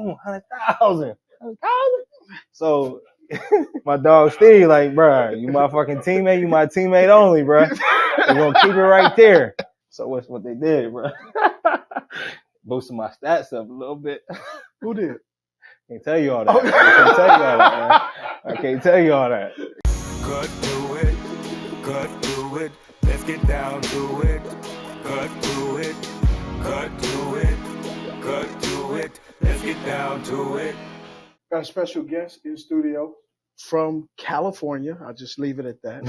100,000. So my dog Steve, like, bro, you my fucking teammate, you my teammate only, bro. We're gonna keep it right there. So what's what they did, bro? Boosting my stats up a little bit. Who did? Can't tell you all that. I can't tell you all that, man. I can't tell you all that. Cut to it, cut to it. Let's get down to it. Cut to it, cut to it, cut to it. Let's get down to it. Got a special guest in studio from California. I'll just leave it at that.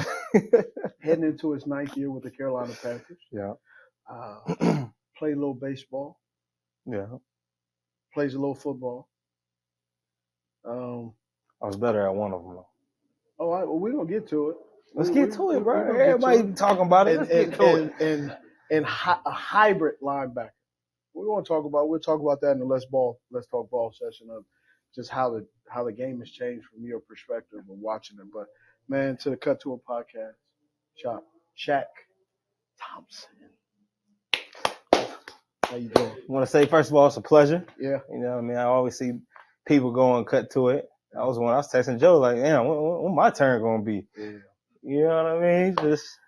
Heading into his 9th year with the Carolina Panthers. Yeah. Played a little baseball. Yeah. Plays a little football. I was better at one of them, though. All right, well, we're going to get to it. Let's get to it, bro. Everybody talking about it. Let's get to it. And a hybrid linebacker. We'll talk about that in the Let's Talk Ball session of just how the game has changed from your perspective of watching it. But, man, to the Cut to It podcast, Shaq Thompson. How you doing? I want to say, first of all, it's a pleasure. Yeah. You know what I mean? I always see people go and cut to it. I was texting Joe, like, damn, when my turn going to be? Yeah. You know what I mean?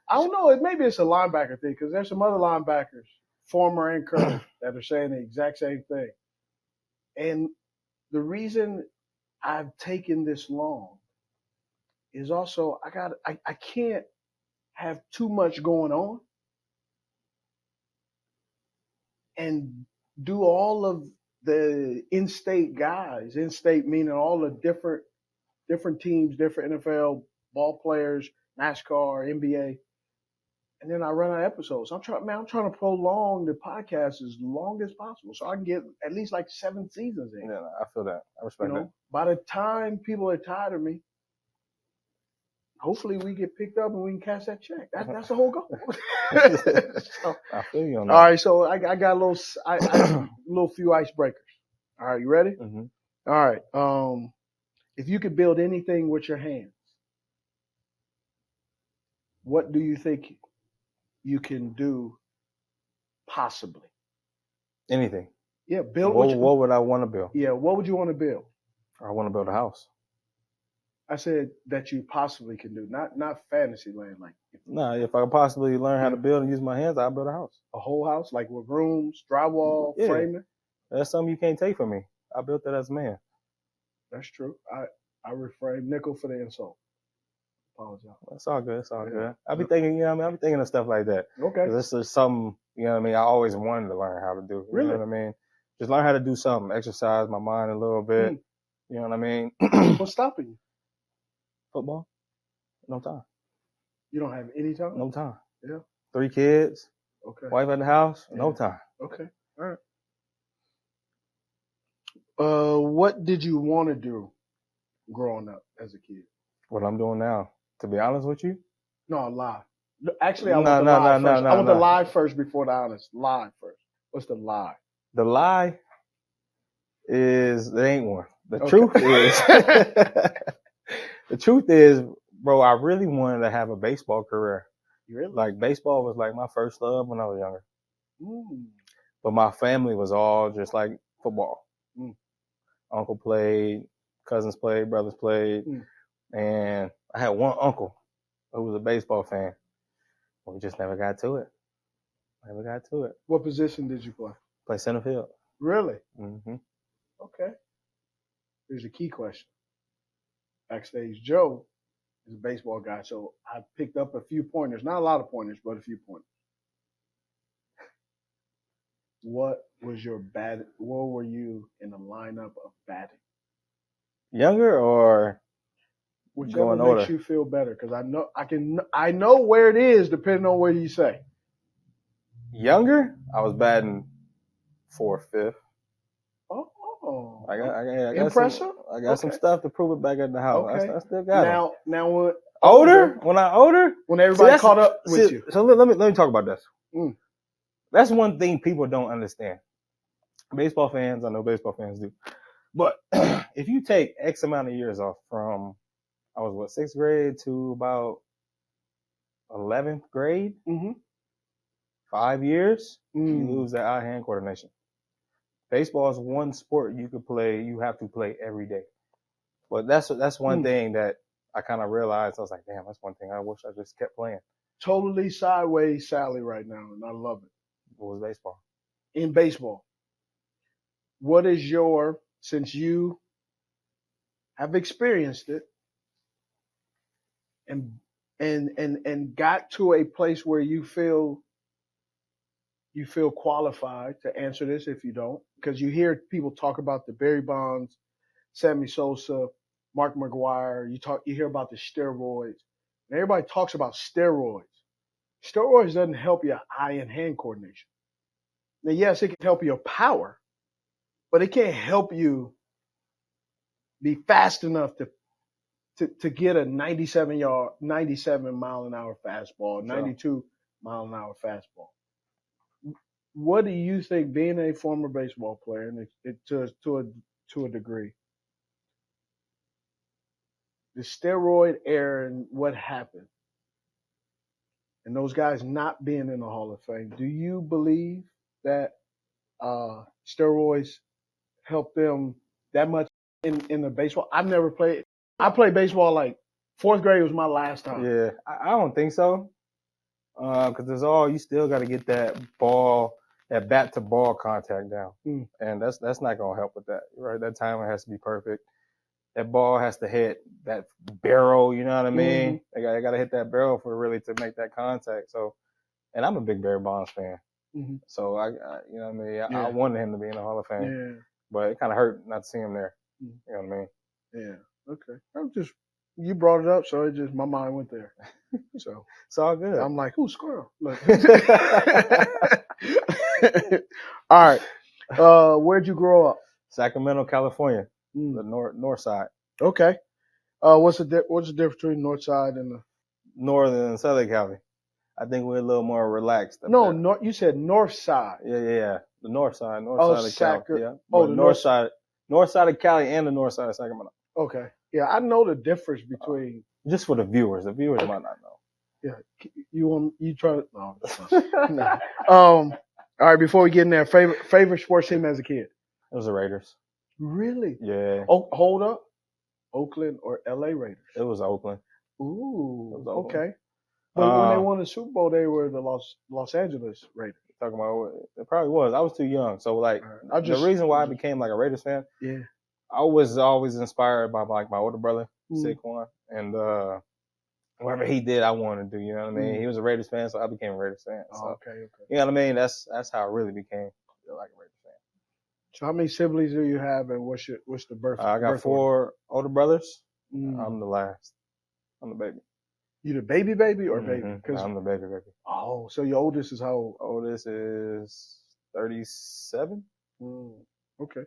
I don't know. Maybe it's a linebacker thing because there's some other linebackers, former and current, that are saying the exact same thing. And the reason I've taken this long is also I can't have too much going on and do all of the in-state guys, in-state meaning all the different teams, different NFL ball players, NASCAR, NBA, and then I run out of episodes. I'm trying to prolong the podcast as long as possible so I can get at least like 7 seasons in. Yeah, I feel that. I respect that. By the time people are tired of me, hopefully we get picked up and we can cash that check. That's the whole goal. So, I feel you on that. all right, so I got a little few icebreakers. All right, you ready? Mm-hmm. All right. If you could build anything with your hands, what do you think you can do possibly? Anything. Yeah, build. What would I want to build? Yeah, what would you want to build? I want to build a house. I said that you possibly can do, not fantasy land, like If I could possibly learn how to build and use my hands, I'll build a house. a whole house, like with rooms, drywall, Yeah. framing. That's something you can't take from me. I built that as a man. That's true. I refrain nickel for the insult. Apologize. It's all good. It's all Yeah. good. I be thinking, you know what I mean? I be thinking of stuff like that. Okay. Because this is something, you know what I mean, I always wanted to learn how to do. You Really? know what I mean? Just learn how to do something. Exercise my mind a little bit. You know what I mean? What's stopping you? Football? No time. You don't have any time? No time. Yeah. 3 kids. Okay. Wife at the house. No Yeah. time. Okay. All right. What did you want to do growing up as a kid? What I'm doing now, to be honest with you? No, live. Actually, I want the live first. I want the live first before the honest. Live first. What's the lie? The lie is there ain't one. The Okay. truth is the truth is, bro, I really wanted to have a baseball career. You really? Like baseball was like my first love when I was younger. Mm. But my family was all just like football. Mm. Uncle played, cousins played, brothers played, and I had one uncle who was a baseball fan. But we just never got to it. What position did you play? Play center field. Really? Mm-hmm. Okay. Here's a key question. Backstage Joe is a baseball guy, so I picked up a few pointers. Not a lot of pointers, but a few pointers. What were you in the lineup of batting? Younger or Whichever going makes older? you feel better, because I know where it is depending on where you say. Younger, I was batting 4th, 5th. Oh, I got impressive. I got some stuff to prove it back at the house. Okay. I still got it. Now when Older, when everybody caught up with you. So let me talk about this. Mm. That's one thing people don't understand. Baseball fans, I know baseball fans do, but if you take X amount of years off from, I was 6th grade to about 11th grade, 5 years, you lose that eye-hand coordination. baseball is one sport you could play. You have to play every day. But that's one thing that I kind of realized. I was like, damn, that's one thing I wish I just kept playing. Totally sideways Sally right now, and I love it. What was baseball? In baseball, what is your, since you have experienced it and got to a place where you feel qualified to answer this if you don't, because you hear people talk about the Barry Bonds, Sammy Sosa, Mark McGwire, you hear about the steroids. And everybody talks about steroids. Steroids doesn't help your eye and hand coordination. Now, yes, it can help your power, but it can't help you be fast enough to get a 97 mile an hour fastball, 92 mile an hour fastball. What do you think, being a former baseball player, and to a degree, the steroid era and what happened, and those guys not being in the Hall of Fame, do you believe that steroids help them that much in the baseball? I've never played. I played baseball like fourth grade was my last time. Yeah, I don't think so. Because you still got to get that bat to ball contact down, and that's not gonna help with that, right? That timing has to be perfect. That ball has to hit that barrel. You know what I mean? They got to hit that barrel for really to make that contact. So, and I'm a big Barry Bonds fan. So I you know what I mean? I wanted him to be in the Hall of Fame, but it kind of hurt not to see him there. You know what I mean? Yeah. Okay. You brought it up, so my mind went there. So it's all good. I'm like, who's squirrel? Look. All right. Where'd you grow up? Sacramento, California, the north side. Okay. What's the difference between north side and the northern and southern Cali? I think we're a little more relaxed. No, you said north side. Yeah. The north side of Cali. Yeah. Oh, the north side of Cali and the north side of Sacramento. Okay. Yeah, I know the difference between. Just for the viewers might not know. Yeah, you try to no. No. All right. Before we get in there, favorite sports team as a kid? It was the Raiders. Really? Yeah. Oh, hold up. Oakland or L.A. Raiders? It was Oakland. Ooh. Okay. But when they won the Super Bowl, they were the Los Angeles Raiders. Talking about it probably was. I was too young, so like the reason why I became like a Raiders fan. Yeah. I was always inspired by like my older brother, Saquon, and whatever he did, I wanted to do. You know what I mean? He was a Raiders fan, so I became a Raiders fan. So, okay. You know what I mean? That's how I really became like a Raiders fan. So how many siblings do you have, and what's the birth? I got 4 older brothers. Mm. I'm the last. I'm the baby. You the baby or baby? I'm the baby. Oh, so your oldest is how old? Oldest is 37. Okay.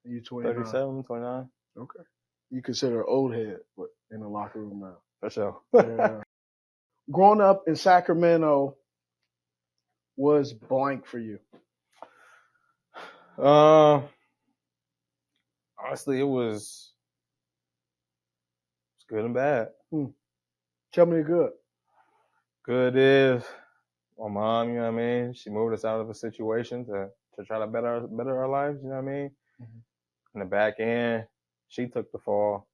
You 29. 37, 29. Okay. You consider an old head, but in the locker room now. For sure. Yeah. Growing up in Sacramento was blank for you? Honestly, it was good and bad. Tell me the good. Good is my mom, you know what I mean? She moved us out of a situation to try to better our lives, you know what I mean? In the back end, she took the fall,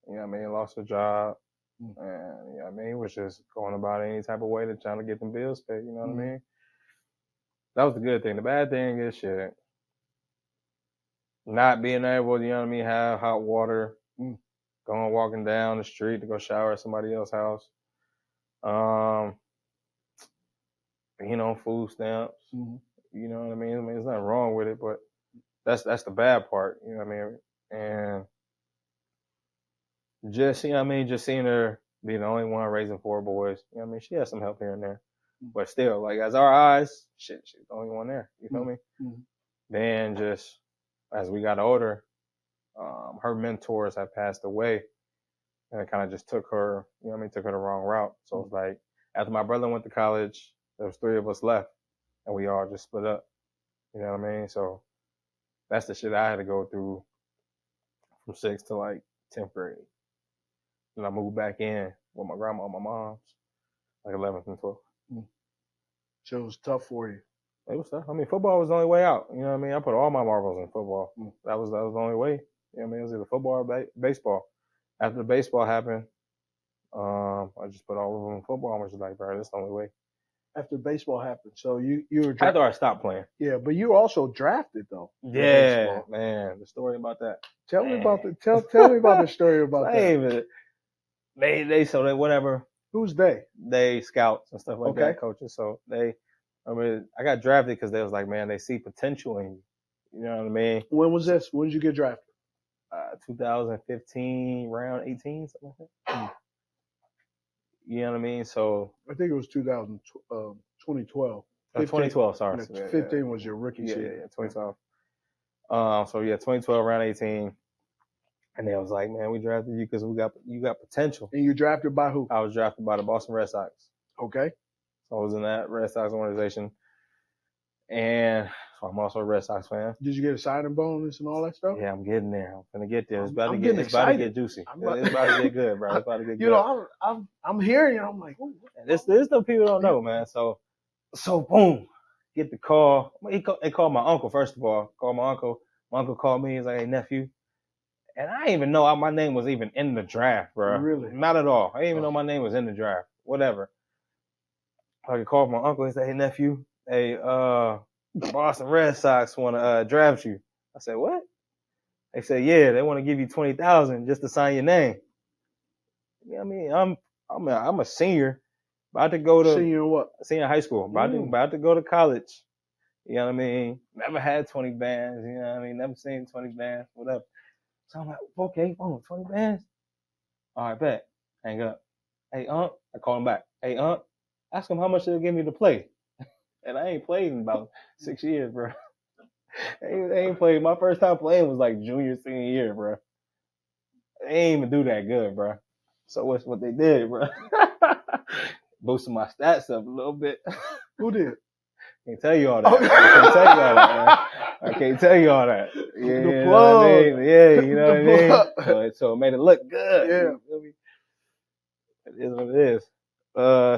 you know what I mean? Lost her job. And, you know what I mean? Was just going about any type of way to trying to get them bills paid, you know what I mean? That was the good thing. The bad thing is shit. Not being able, you know what I mean, have hot water, walking down the street to go shower at somebody else's house. Food stamps. You know what I mean? There's nothing wrong with it, but that's the bad part, you know what I mean? And just, you know what I mean, just seeing her be the only one raising 4 boys, you know what I mean? She has some help here and there. But still, like, as our eyes, she's the only one there, you feel me? Then just as we got older, her mentors had passed away, and it kind of just took her, you know what I mean, took her the wrong route. So it's like, after my brother went to college, there was 3 of us left, and we all just split up. You know what I mean? So that's the shit I had to go through from 6th to like 10th grade. Then I moved back in with my grandma and my mom's, like 11th and 12th. So it was tough for you. It was tough. I mean, football was the only way out. You know what I mean? I put all my marbles in football. That was the only way. You know what I mean? It was either football or baseball. After the baseball happened, I just put all of them in football. I was just like, bro, that's the only way. After baseball happened, so you were drafted. After I stopped playing. Yeah, but you were also drafted though. Yeah, man. The story about that. Tell me about tell me about the story about that. They whatever. Who's they? They scouts and stuff like that, coaches. So I got drafted because they was like, man, they see potential in you. You know what I mean? When was this? When did you get drafted? 2015, round 18, something like that. You know what I mean? So I think it was 2012. 2012, sorry. 15 was your rookie season. Yeah, 2012. 2012, round 18. And they was like, man, we drafted you because you got potential. And you drafted by who? I was drafted by the Boston Red Sox. Okay. So I was in that Red Sox organization. And so I'm also a Red Sox fan. Did you get a signing bonus and all that stuff? Yeah, I'm getting there. I'm gonna get there. It's about to get juicy. It's about to get good, bro. It's about to get good. You know, I'm hearing it. I'm like, ooh, this the people don't know, man. So boom, get the call. He called my uncle first of all. Called my uncle. My uncle called me. He's like, hey nephew. And I didn't even know my name was even in the draft, bro. Really? Not at all. I didn't even know my name was in the draft. Whatever. I called my uncle. He said, hey nephew, hey the Boston Red Sox want to draft you. I said, what? They said, yeah, they want to give you $20,000 just to sign your name. You know what I mean? I'm a senior, about to go to senior what? Senior high school, about to go to college. You know what I mean? Never had 20 bands. You know what I mean? Never seen 20 bands, whatever. So I'm like, okay, 20 bands. All right, bet. Hang up. Hey, I call him back. Hey, ask him how much they'll give me to play. And I ain't played in about 6 years, bro. I ain't played. My first time playing was like junior, senior year, bro. They ain't even do that good, bro. So what's what they did, bro? Boosting my stats up a little bit. Who did? Can't tell you all that. I can't tell you all that. Yeah, the you plug. Know what I mean? Yeah, you know what I mean? So it made it look good. Yeah. It is what it is.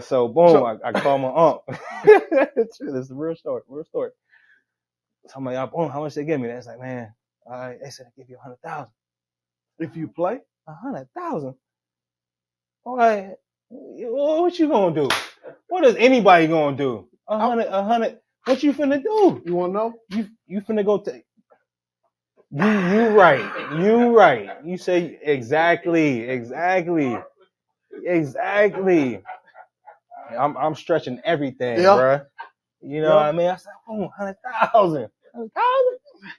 So boom, I call my aunt. This is the real story. So I'm like, boom, how much they give me? That's like, man, they said they give you $100,000. If you play? $100,000. All right, what you gonna do? What is anybody gonna do? $100. What you finna do? You wanna know? You finna go take. You right. You say exactly. I'm stretching everything, bruh. You know what I mean? I said, 100,000.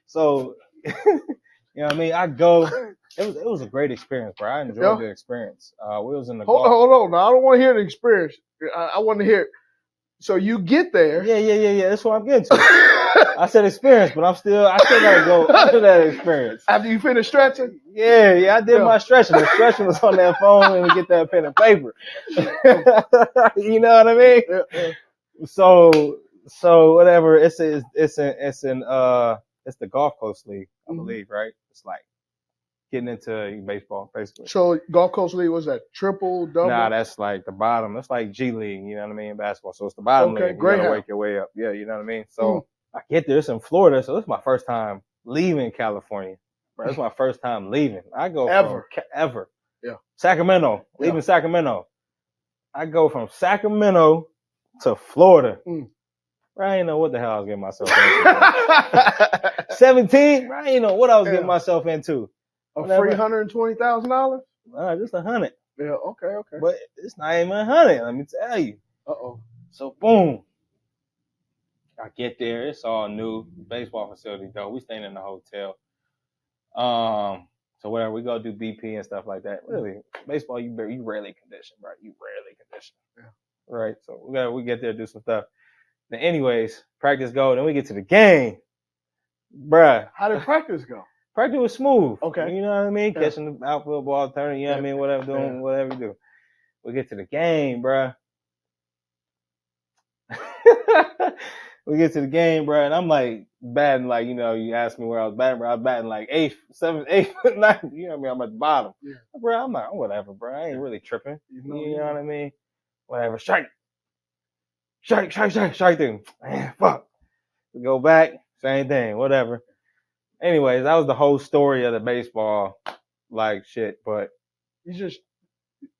So, you know what I mean? I go. It was a great experience, bro. I enjoyed the experience. We was in the Hold on. Now, I don't want to hear the experience. I want to hear. So you get there. Yeah. That's what I'm getting to. I said experience, but I still gotta go after that experience. After you finish stretching? Yeah, I did my stretching. The stretching was on that phone and we get that pen and paper. You know what I mean? Yeah. So whatever. It's the Gulf Coast League, I believe, right? It's like getting into baseball, basically. So Gulf Coast League, was that triple, double? Nah, that's like the bottom. That's like G League, you know what I mean, basketball. So it's the bottom league. You gotta work your way up. Yeah, you know what I mean? So I get there. It's in Florida, so this is my first time leaving California. Bro, this is my first time leaving. I go ever. Yeah. Sacramento. Leaving Sacramento. I go from Sacramento to Florida. Bro, I didn't know what the hell I was getting myself into. 17? Bro, I didn't know what I was getting myself into. A free $120,000? Just 100. Yeah, okay. But it's not even 100, let me tell you. So boom. I get there, it's all new. Baseball facility though. We staying in the hotel. So whatever, we go do BP and stuff like that. Really, baseball, you rarely condition, bro. You rarely condition. Yeah. Right. So we get there, do some stuff. Then anyways, practice go. Then we get to the game. Bruh. How did practice go? Practice was smooth. Okay. You know what I mean? Yeah. Catching the outfield ball, turning, you know what I mean? Whatever, doing whatever you do. We get to the game, bruh. We get to the game, bro, and I'm like batting, like, you know, you asked me where I was batting, bro. I was batting like 8th, 7th, 8th, 9th. You know what I mean? I'm at the bottom. Yeah. Bro, I'm like, whatever, bro. I ain't really tripping. You know what I mean? Whatever. Strike. Strike them. Man, fuck. We go back, same thing, whatever. Anyways, that was the whole story of the baseball, like shit. But You just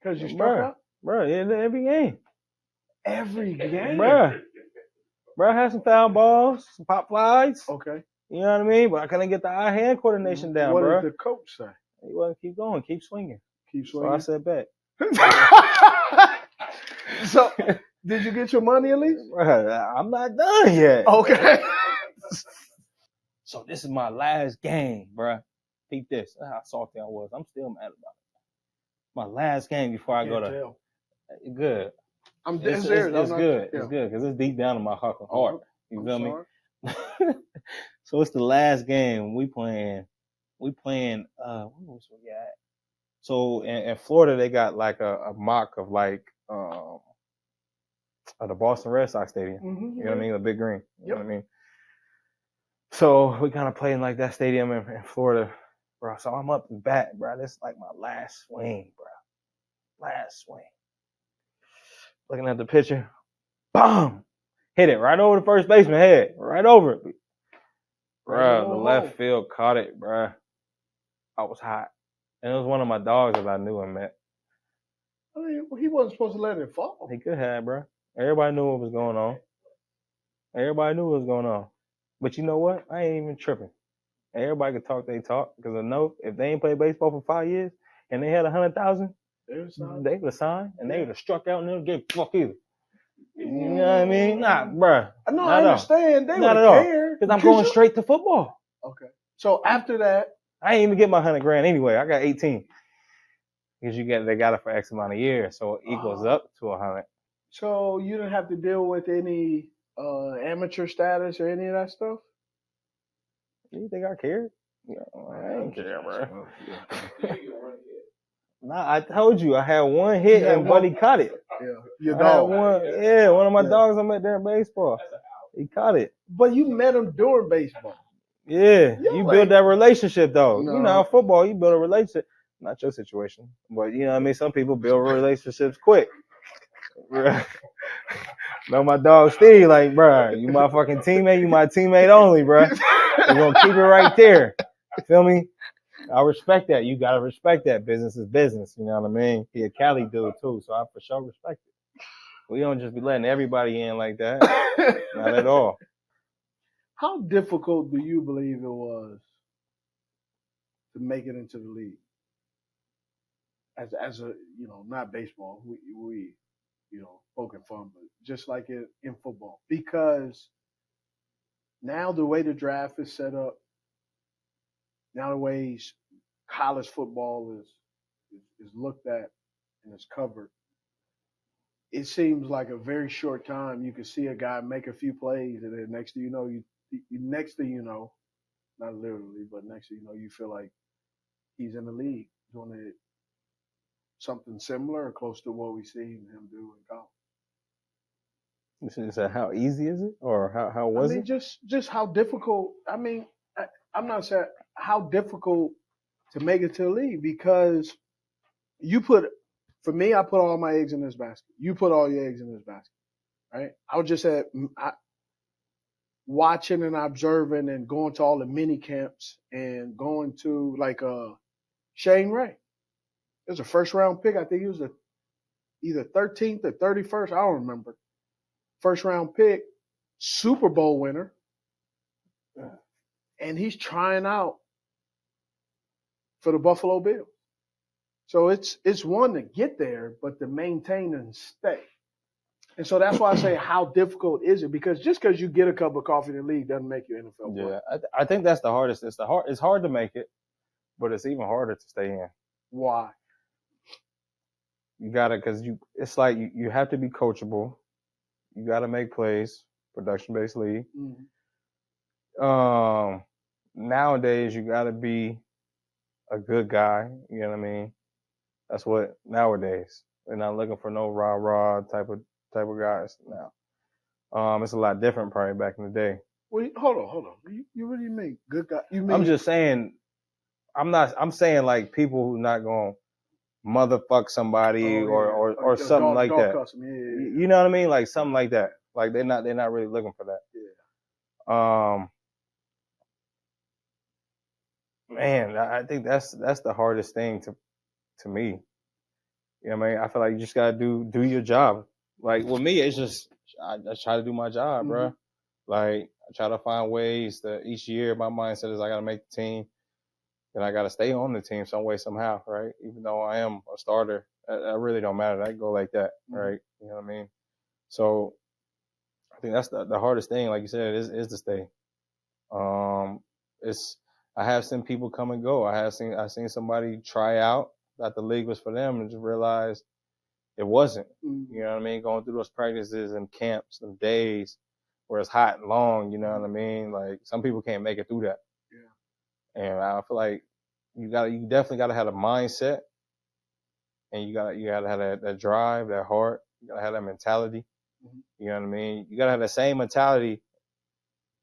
because you struck out every game, every game. bruh had some foul balls, some pop flies. Okay. You know what I mean? But I couldn't get the eye-hand coordination down, What bruh. did the coach say? He wasn't keep going, keep swinging. Keep So swinging. I said, bet. So, did you get your money at least? Bruh, I'm not done yet. Okay. So this is my last game, bruh. Peep this. That's how salty I was. I'm still mad about it. My last game before I go to. Tell. Good. I'm dead serious. It's good. It's good because it's deep down in my heart. You feel me? So it's the last game. We playing. Where was we at? So in Florida, they got like a mock of like of the Boston Red Sox stadium. Mm-hmm, you know what I mean? The big green. You know what I Yep. mean? So we kind of played in like that stadium in Florida, bro. So I'm up and back, bro. This is like my last swing, bro. Last swing. Looking at the pitcher, boom, hit it right over the first baseman head, right over it, bro. The left field caught it, bro. I was hot, and it was one of my dogs that I knew and met. I mean, he wasn't supposed to let it fall. He could have, bro. Everybody knew what was going on. But you know what? I ain't even tripping. Everybody can talk they talk because I know if they ain't played baseball for 5 years and they had 100,000, they would have signed and they would have struck out and they would give fuck either. You know what I mean? Nah, bruh. No, I understand. They not at all. Because I'm going straight to football. Okay. So after that, I ain't even get my 100 grand anyway. I got 18. Because they got it for X amount of years, so it equals up to 100. So you didn't have to deal with any amateur status or any of that stuff? You think I cared? I ain't care, bro. Nah, I told you I had one hit and Buddy caught it. Yeah, your dog. One of my dogs I met there in baseball. He caught it. But you met him during baseball. Yeah, you build that relationship though. No. You know, football, you build a relationship. Not your situation, but you know what I mean. Some people build relationships quick. No, my dog Steve, like, bro, you my fucking teammate. You my teammate only, bro. We're gonna keep it right there. You feel me? I respect that. You gotta respect that. Business is business. You know what I mean? He a Cali dude too, so I for sure respect it. We don't just be letting everybody in like that. Not at all. How difficult do you believe it was to make it into the league? As a, you know, not baseball, we you know, poking fun, but just like in football. Because now the way the draft is set up, now the way college football is looked at and is covered, it seems like a very short time you can see a guy make a few plays, and then next thing you know, not literally, but next thing you know, you feel like he's in the league doing it something similar or close to what we seen him do in college. You said how easy is it, or how was it? Just how difficult. I mean, I'm not saying how difficult to make it to the league, because for me, I put all my eggs in this basket. You put all your eggs in this basket, right? I was just watching and observing and going to all the mini camps and going to like Shane Ray. It was a first round pick. I think he was either 13th or 31st. I don't remember. First round pick, Super Bowl winner. And he's trying out for the Buffalo Bills. So it's one to get there, but to maintain and stay. And so that's why I say, how difficult is it? Because just because you get a cup of coffee in the league doesn't make you an NFL player. Yeah, I think that's the hardest. It's hard to make it, but it's even harder to stay in. Why? You gotta, because it's like you have to be coachable. You gotta make plays, production-based league. Mm-hmm. Nowadays you gotta be a good guy. You know what I mean? That's what nowadays. They're not looking for no rah-rah type of guys now. It's a lot different probably back in the day. Well, hold on. You really mean good guy? I'm just saying. I'm saying like people who not gonna motherfuck somebody or something like that. Custom. Yeah. You know what I mean? Like something like that. Like they're not really looking for that. Man, I think that's the hardest thing to me. You know what I mean? I feel like you just gotta do your job. Like with me, it's just I try to do my job, Mhm. bro. Like I try to find ways that each year my mindset is I gotta make the team, and I gotta stay on the team some way somehow, right? Even though I am a starter, that really don't matter. I go like that, right? You know what I mean? So I think that's the hardest thing, like you said, is to stay. It's I have seen people come and go. I seen somebody try out that the league was for them and just realized it wasn't. Mhm. You know what I mean? Going through those practices and camps and days where it's hot and long. You know what I mean? Like some people can't make it through that. Yeah. And I feel like you definitely gotta have a mindset, and you gotta have that drive, that heart. You gotta have that mentality. Mhm. You know what I mean? You gotta have the same mentality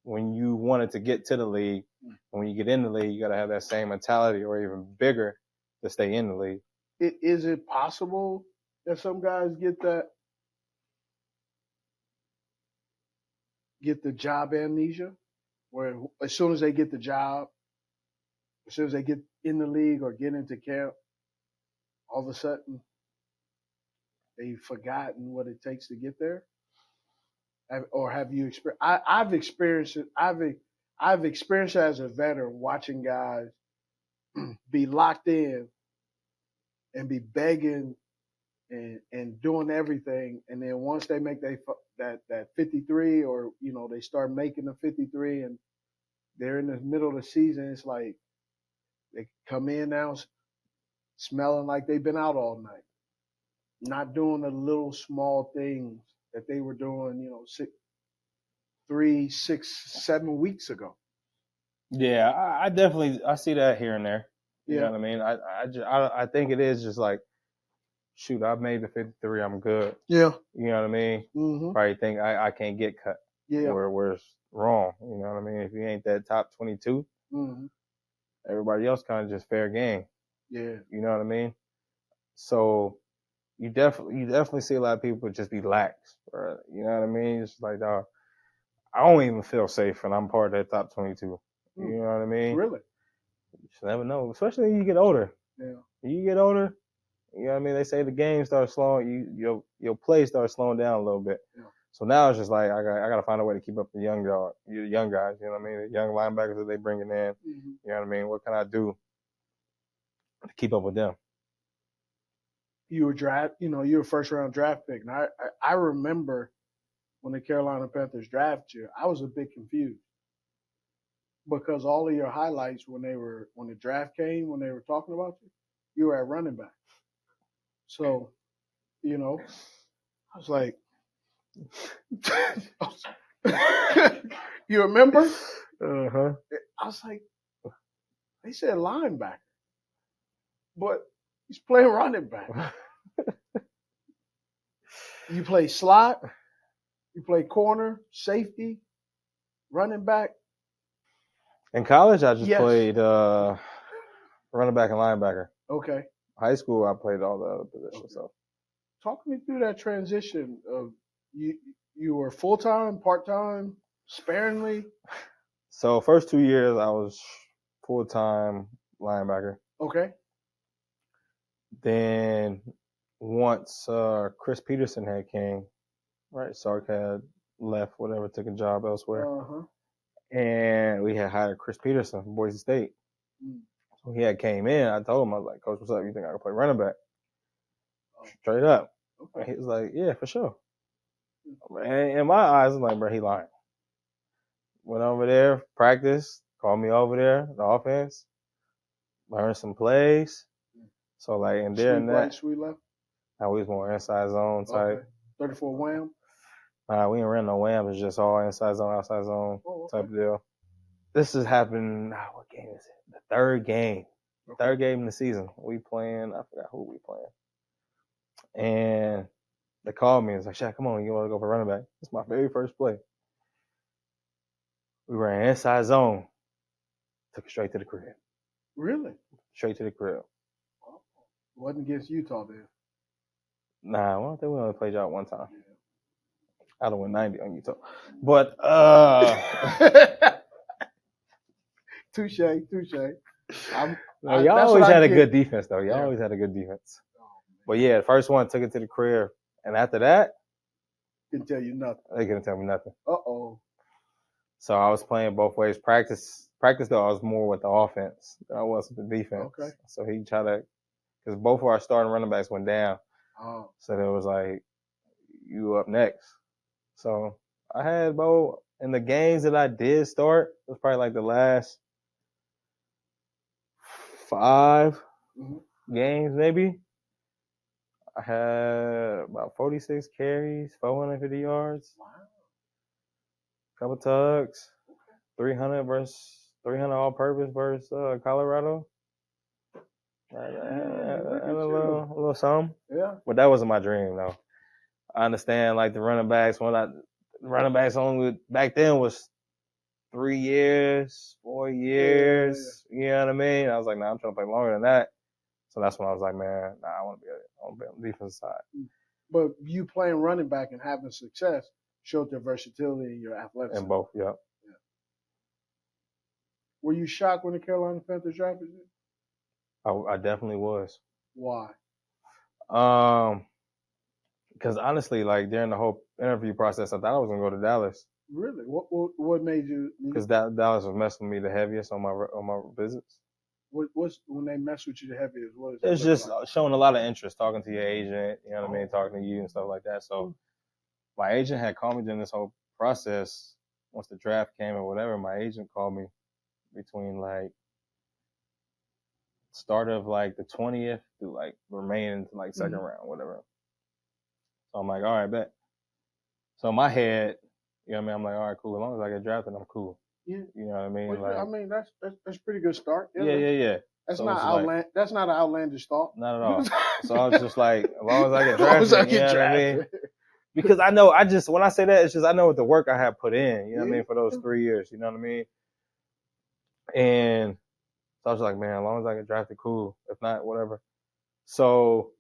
when you wanted to get to the league. And when you get in the league, you gotta have that same mentality or even bigger to stay in the league. Is it possible that some guys get the job amnesia, where as soon as they get the job, as soon as they get in the league or get into camp, all of a sudden they've forgotten what it takes to get there? Or have you experienced? I've experienced it. I've experienced it as a veteran, watching guys be locked in and be begging and doing everything, and then once they make that 53, or they start making the 53, and they're in the middle of the season, it's like they come in now smelling like they've been out all night, not doing the little small things that they were doing, 3, 6, 7 weeks ago. Yeah, I definitely see that here and there. You know Yeah. what I mean? I think it is just like, shoot, I made the 53, I'm good. Yeah. You know what I mean? Mm-hmm. Probably think I can't get cut. Yeah. Where it's wrong. You know what I mean? If you ain't that top 22, Mm-hmm. everybody else kind of just fair game. Yeah. You know what I mean? So you definitely see a lot of people just be lax. Bro. You know what I mean? It's like, dog, I don't even feel safe when I'm part of that top 22. You know what I mean? Really? You just never know, especially when you get older. Yeah. When you get older, you know what I mean? They say the game starts slowing, your play starts slowing down a little bit. Yeah. So now it's just like I got to find a way to keep up the young guys. You know what I mean? The young linebackers that they bringing in. Mm-hmm. You know what I mean? What can I do to keep up with them? You were first round draft pick. And I remember when the Carolina Panthers drafted you, I was a bit confused because all of your highlights when the draft came, when they were talking about you were at running back. So, I was like, you remember? Uh-huh. I was like, they said linebacker, but he's playing running back. You play slot, you play corner, safety, running back. In college, I just Yes. played running back and linebacker. Okay. High school, I played all the other positions. Okay. So Talk me through that transition of you were full time, part time, sparingly. So first 2 years, I was full-time linebacker. Okay. Then once Chris Peterson had came, right, Sark had left, whatever, took a job elsewhere. Uh-huh. And we had hired Chris Peterson from Boise State. Mm. So he had came in. I told him, I was like, Coach, what's up? You think I can play running back? Straight up. Okay. And he was like, yeah, for sure. And in my eyes, I'm like, bro, he lying. Went over there, practiced, called me over there, the offense, learned some plays. So, like, and there and that. Sweet left. Now we was more inside zone type. Okay. 34 wham. We ain't ran no wham. It's just all inside zone, outside zone type of deal. This has happened. What game is it? The third game. Okay. Third game in the season. We playing. I forgot who we playing. And they called me and was like, Shaq, come on, you want to go for running back? It's my very first play. We ran inside zone. Took it straight to the crib. Really? Straight to the crib. Wasn't against Utah then. Nah, I don't think we only played y'all one time. I'd have went 90 on Utah. But Touche. y'all That's always what I had a get. good defense though. Y'all Yeah. always had a good defense. Oh, But yeah, the first one took it to the career, and after that, can tell you nothing. they couldn't tell me nothing. Uh-oh. So I was playing both ways. Practice though, I was more with the offense than I was with the defense. Okay. So he tried to, because both of our starting running backs went down. Oh. So it was like, you up next. So I had about, in the games that I did start, it was probably like the last 5 games maybe. I had about 46 carries, 450 yards, Wow. couple tugs, 300 all-purpose versus Colorado. And a little something. Yeah. But that wasn't my dream though. I understand like the running backs only back then was 3 years, 4 years. Yeah. You know what I mean? I was like, nah, I'm trying to play longer than that. So that's when I was like, man, nah, I want to be on the defensive side. But you playing running back and having success showed your versatility and your athleticism. And both, yeah. Were you shocked when the Carolina Panthers drafted you? I definitely was. Why? Because honestly, like during the whole interview process, I thought I was gonna go to Dallas. Really? What made you? Because Dallas was messing with me the heaviest on my visits. What's when they mess with you the heaviest? What is It's just like? showing a lot of interest, talking to your agent, you know what I mean, talking to you and stuff like that. So my agent had called me during this whole process. Once the draft came or whatever, my agent called me between like start of like the 20th to like remaining to like second round, whatever. So I'm like, all right, bet. So in my head, you know what I mean, I'm like, all right, cool. As long as I get drafted, I'm cool. Yeah. You know what I mean? Well, like, I mean that's a pretty good start. Yeah. That's So not that's not an outlandish thought. Not at all. So I was just like, as long as I get drafted, you know what I mean? Because I know, when I say that, it's just I know what the work I have put in, you know what I mean, for those 3 years, you know what I mean? And so I was like, man, as long as I get drafted, cool. If not, whatever. So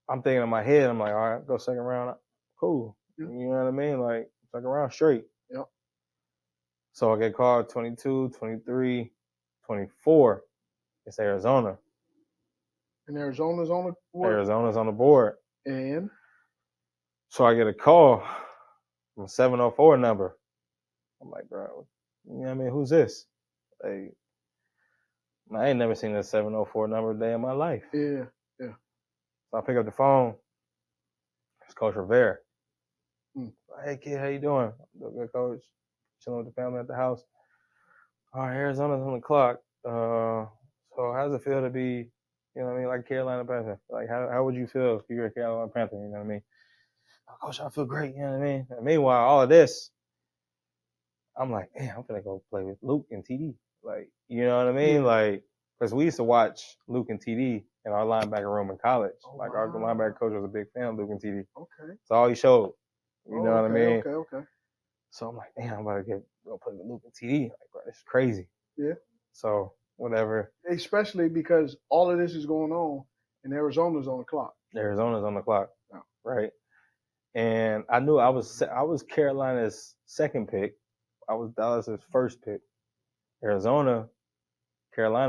I'm thinking in my head, I'm like, all right, go second round, cool. You know what I mean? Like, second round straight. Yep. So I get called 22, 23, 24. It's Arizona. And Arizona's on the board. Arizona's on the board. And so I get a call from a 704 number. I'm like, bro, you know what I mean? Who's this? Like, I ain't never seen a 704 number a day in my life. Yeah. So I pick up the phone. It's Coach Rivera. Hey, kid, how you doing? I'm good, Coach. Chilling with the family at the house. All right, Arizona's on the clock. So how does it feel to be, you know what I mean, like Carolina Panther? Like, how would you feel if you were a Carolina Panther? You know what I mean? Coach, I feel great. You know what I mean? And meanwhile, all of this, I'm like, man, I'm gonna go play with Luke and TD. Like, you know what I mean? Like, because we used to watch Luke and TD in our linebacker room in college. Our linebacker coach was a big fan of Luke and TD. Okay. So all he showed. You know what I mean? Okay. So I'm like, damn, I'm about to go play with Luke and TD. Like, bro, this is crazy. Yeah. So whatever. Especially because all of this is going on and Arizona's on the clock. Arizona's on the clock. Oh. Right. And I knew I was Carolina's second pick. I was Dallas's first pick. Carolina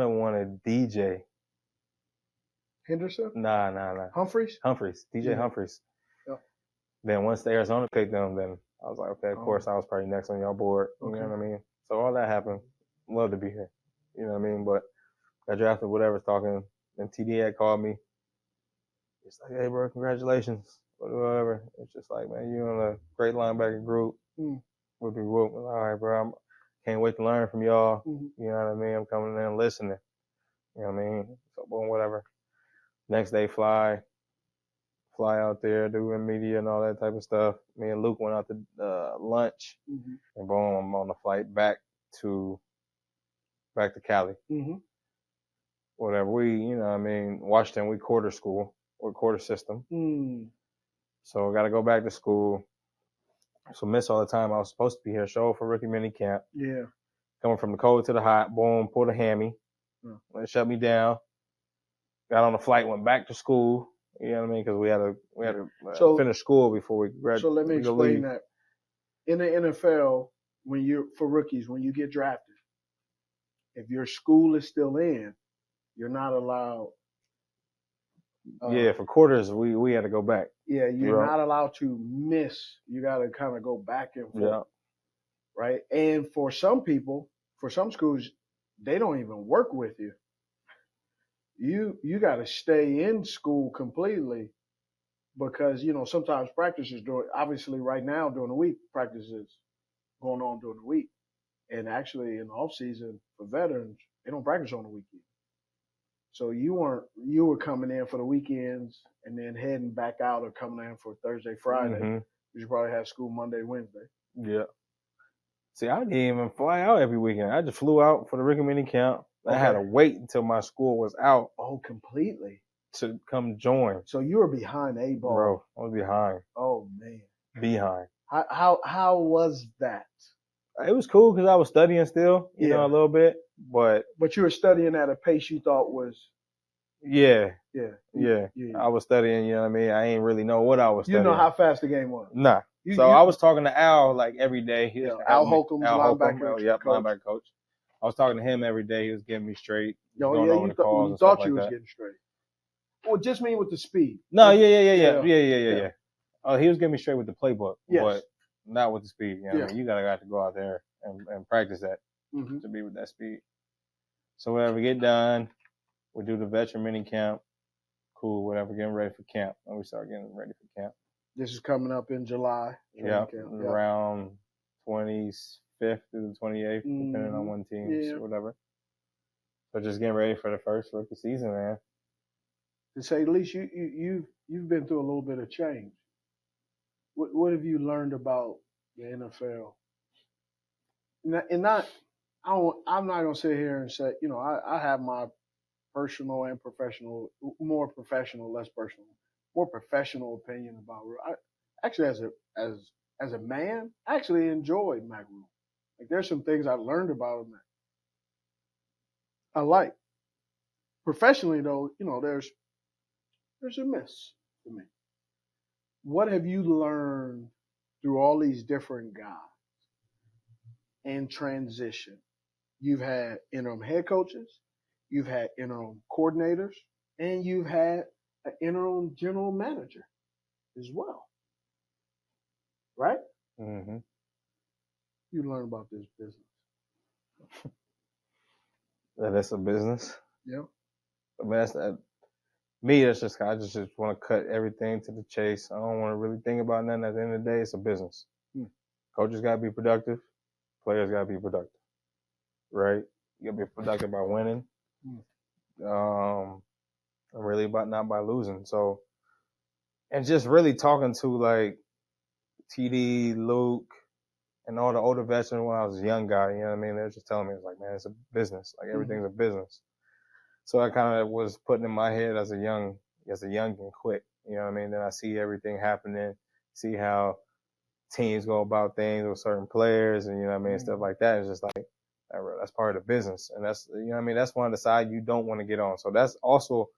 wanted DJ. Henderson? Nah. Humphreys? DJ Humphreys. Yep. Then once the Arizona picked them, then I was like, okay, of course I was probably next on y'all board. You know what I mean? So all that happened. Love to be here. You know what I mean? But I drafted whatever's talking. And TD had called me. It's like, hey, bro, congratulations. Whatever. It's just like, man, you're in a great linebacker group. We'll be whooping. All right, bro. Can't wait to learn from y'all. You know what I mean? I'm coming in and listening. You know what I mean? So, boom, whatever. Next day, fly out there, doing media and all that type of stuff. Me and Luke went out to lunch. And boom, I'm on the flight back to Cali. Whatever. We, you know what I mean, Washington, we quarter school or quarter system. So I got to go back to school. So miss all the time. I was supposed to be here, show for rookie mini camp. Yeah. Coming from the cold to the hot, boom, pulled a hammy. They shut me down. Got on the flight, went back to school. You know what I mean? Because we had to So- finish school before we graduate. So let me explain that. In the NFL, for rookies, when you get drafted, if your school is still in, you're not allowed. Yeah, for quarters we had to go back. Yeah, you're Yeah. not allowed to miss. You got to kind of go back and forth, Yeah. right? And for some people, for some schools, they don't even work with you. You got to stay in school completely because sometimes practices obviously right now during the week practices going on during the week, and actually in the off season for veterans they don't practice on the weekend. So you were coming in for the weekends and then heading back out or coming in for Thursday, Friday. Mhm. You probably have school Monday, Wednesday. Yeah. See, I didn't even fly out every weekend. I just flew out for the Ricky mini camp. I had to wait until my school was out Oh, completely. to come join. So you were behind the eight ball. Bro, I was behind. Oh man. Behind. How was that? It was cool because I was studying still, you know, a little bit. But you were studying at a pace you thought was yeah. Yeah. I was studying, you know what I mean? I ain't really know what I was studying. You know how fast the game was. Nah. I was talking to Al like every day. He was Al Holcomb's linebacker coach. Yep, linebacker coach. I was talking to him every day. He was giving me straight. You thought you was getting straight. Well, just mean with the speed. No, yeah. Oh, he was giving me straight with the playbook, but not with the speed. You know what I mean? You gotta have to go out there and practice that to be with that speed. So whenever we get done, we do the veteran mini camp. Cool, whatever, getting ready for camp. And we start getting ready for camp. This is coming up in July. Around 25th through the 28th, depending on when teams or whatever. So just getting ready for the first rookie season, man. To say the least, you've been through a little bit of change. What have you learned about the NFL? I'm not gonna sit here and say, I have my personal and professional, more professional, less personal, more professional opinion about. Actually, as a man, I actually enjoyed Mac Rule. Like there's some things I learned about him that I like. Professionally, though, there's a miss for me. What have you learned through all these different guys in transition? You've had interim head coaches, you've had interim coordinators, and you've had an interim general manager as well. Right? Mm-hmm. You learn about this business. That's a business. Yeah. I mean, that's just I just want to cut everything to the chase. I don't want to really think about nothing. At the end of the day, it's a business. Coaches got to be productive. Players got to be productive. Right? You got to be productive by winning. Really not by losing. So, and just really talking to like TD, Luke, and all the older veterans when I was a young guy, you know what I mean? They were just telling me, it's like, man, it's a business. Like everything's a business. So I kind of was putting in my head as a young and quick, you know what I mean? Then I see everything happening, see how teams go about things with certain players and, you know what I mean, stuff like that. It's just like, that's part of the business. And that's, you know what I mean? That's one of the sides you don't want to get on. So that's also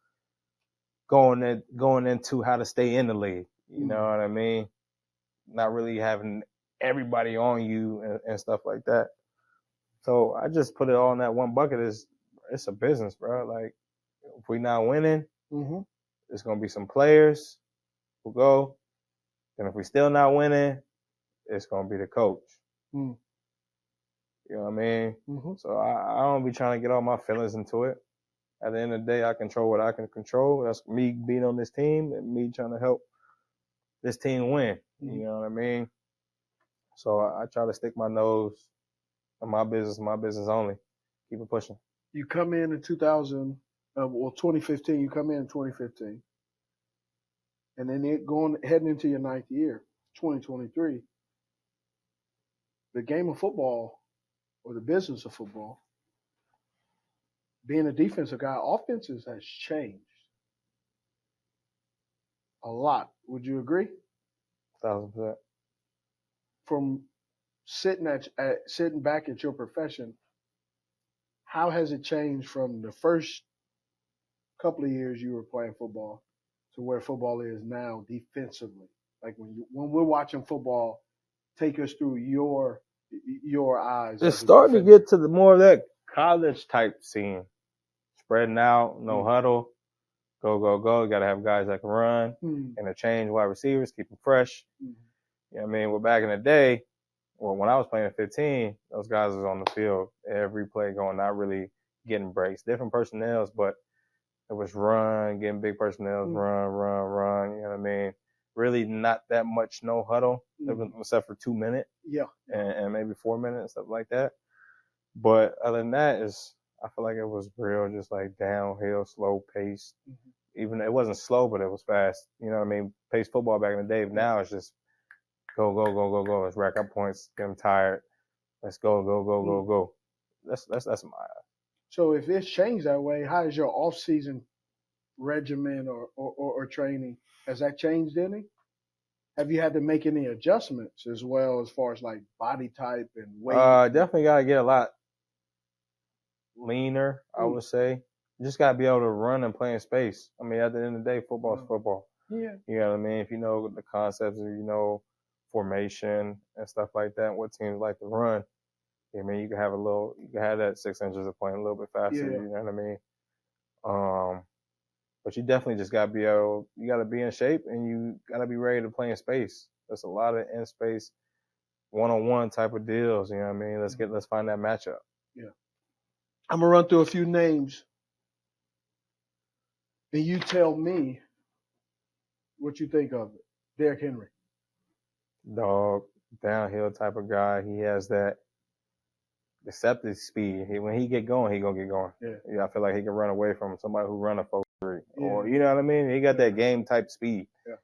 going into how to stay in the league. You know what I mean? Not really having everybody on you and stuff like that. So I just put it all in that one bucket. It's a business, bro. Like if we not winning, there's gonna be some players who go. And if we still not winning, it's gonna be the coach. You know what I mean? So I don't be trying to get all my feelings into it. At the end of the day, I control what I can control. That's me being on this team and me trying to help this team win. You know what I mean? So I try to stick my nose in my business only. Keep it pushing. You come in 2015. You come in 2015, and then heading into your ninth year, 2023. The game of football, or the business of football, being a defensive guy, offenses has changed a lot. Would you agree? 1,000%. From sitting back at your profession, how has it changed from the first couple of years you were playing football to where football is now defensively? Like when we're watching football, take us through your eyes. It's as a starting to defender. get to the more of that college type scene. Spreading out, no huddle, go, go, go. You got to have guys that can run, interchange wide receivers, keep them fresh. You know what I mean? Well, back in the day, well, when I was playing at 15, those guys was on the field every play going, not really getting breaks. Different personnels, but it was run, getting big personnels, run. You know what I mean? Really not that much no huddle, except for 2 minutes. Yeah. And maybe 4 minutes, stuff like that. But other than that, I feel like it was real, just like downhill, slow pace. Even it wasn't slow, but it was fast. You know what I mean? Pace football back in the day. Now it's just go, go, go, go, go. Let's rack up points, get them tired. Let's go, go, go, go, go. That's my eye. So if it's changed that way, how is your off-season regimen or training? Has that changed any? Have you had to make any adjustments as well as far as like body type and weight? Definitely got to get a lot leaner, I would say. You just got to be able to run and play in space. I mean, at the end of the day, football is football. Yeah. You know what I mean? If you know the concepts, if you know formation and stuff like that, what teams like to run, I mean, you can have that 6 inches of playing a little bit faster. Yeah. You know what I mean? But you definitely just got to be able, you got to be in shape and you got to be ready to play in space. There's a lot of in space, one-on-one type of deals. You know what I mean? Let's find that matchup. Yeah. I'm gonna run through a few names, and you tell me what you think of it. Derrick Henry. Dog, downhill type of guy. He has that deceptive speed. When he get going, he gonna get going. Yeah, I feel like he can run away from somebody who run a 4.3. Or you know what I mean? He got that game type speed. Yeah.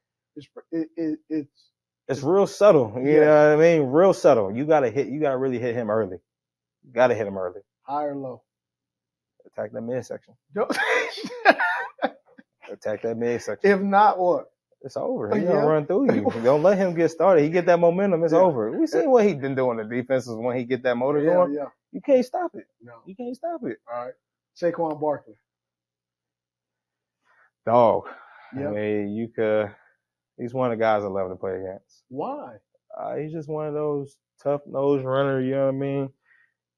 It's real subtle. You know what I mean? Real subtle. You gotta really hit him early. You gotta hit him early. High or low? Attack that midsection. Attack that midsection. If not, what? It's over. He's gonna run through you. Don't let him get started. He get that momentum, it's over. We seen what he been doing the defenses when he get that motor going. Yeah. You can't stop it. No. You can't stop it. All right. Saquon Barkley. Dog. Yeah. I mean, he's one of the guys I love to play against. Why? He's just one of those tough nose runner, you know what I mean?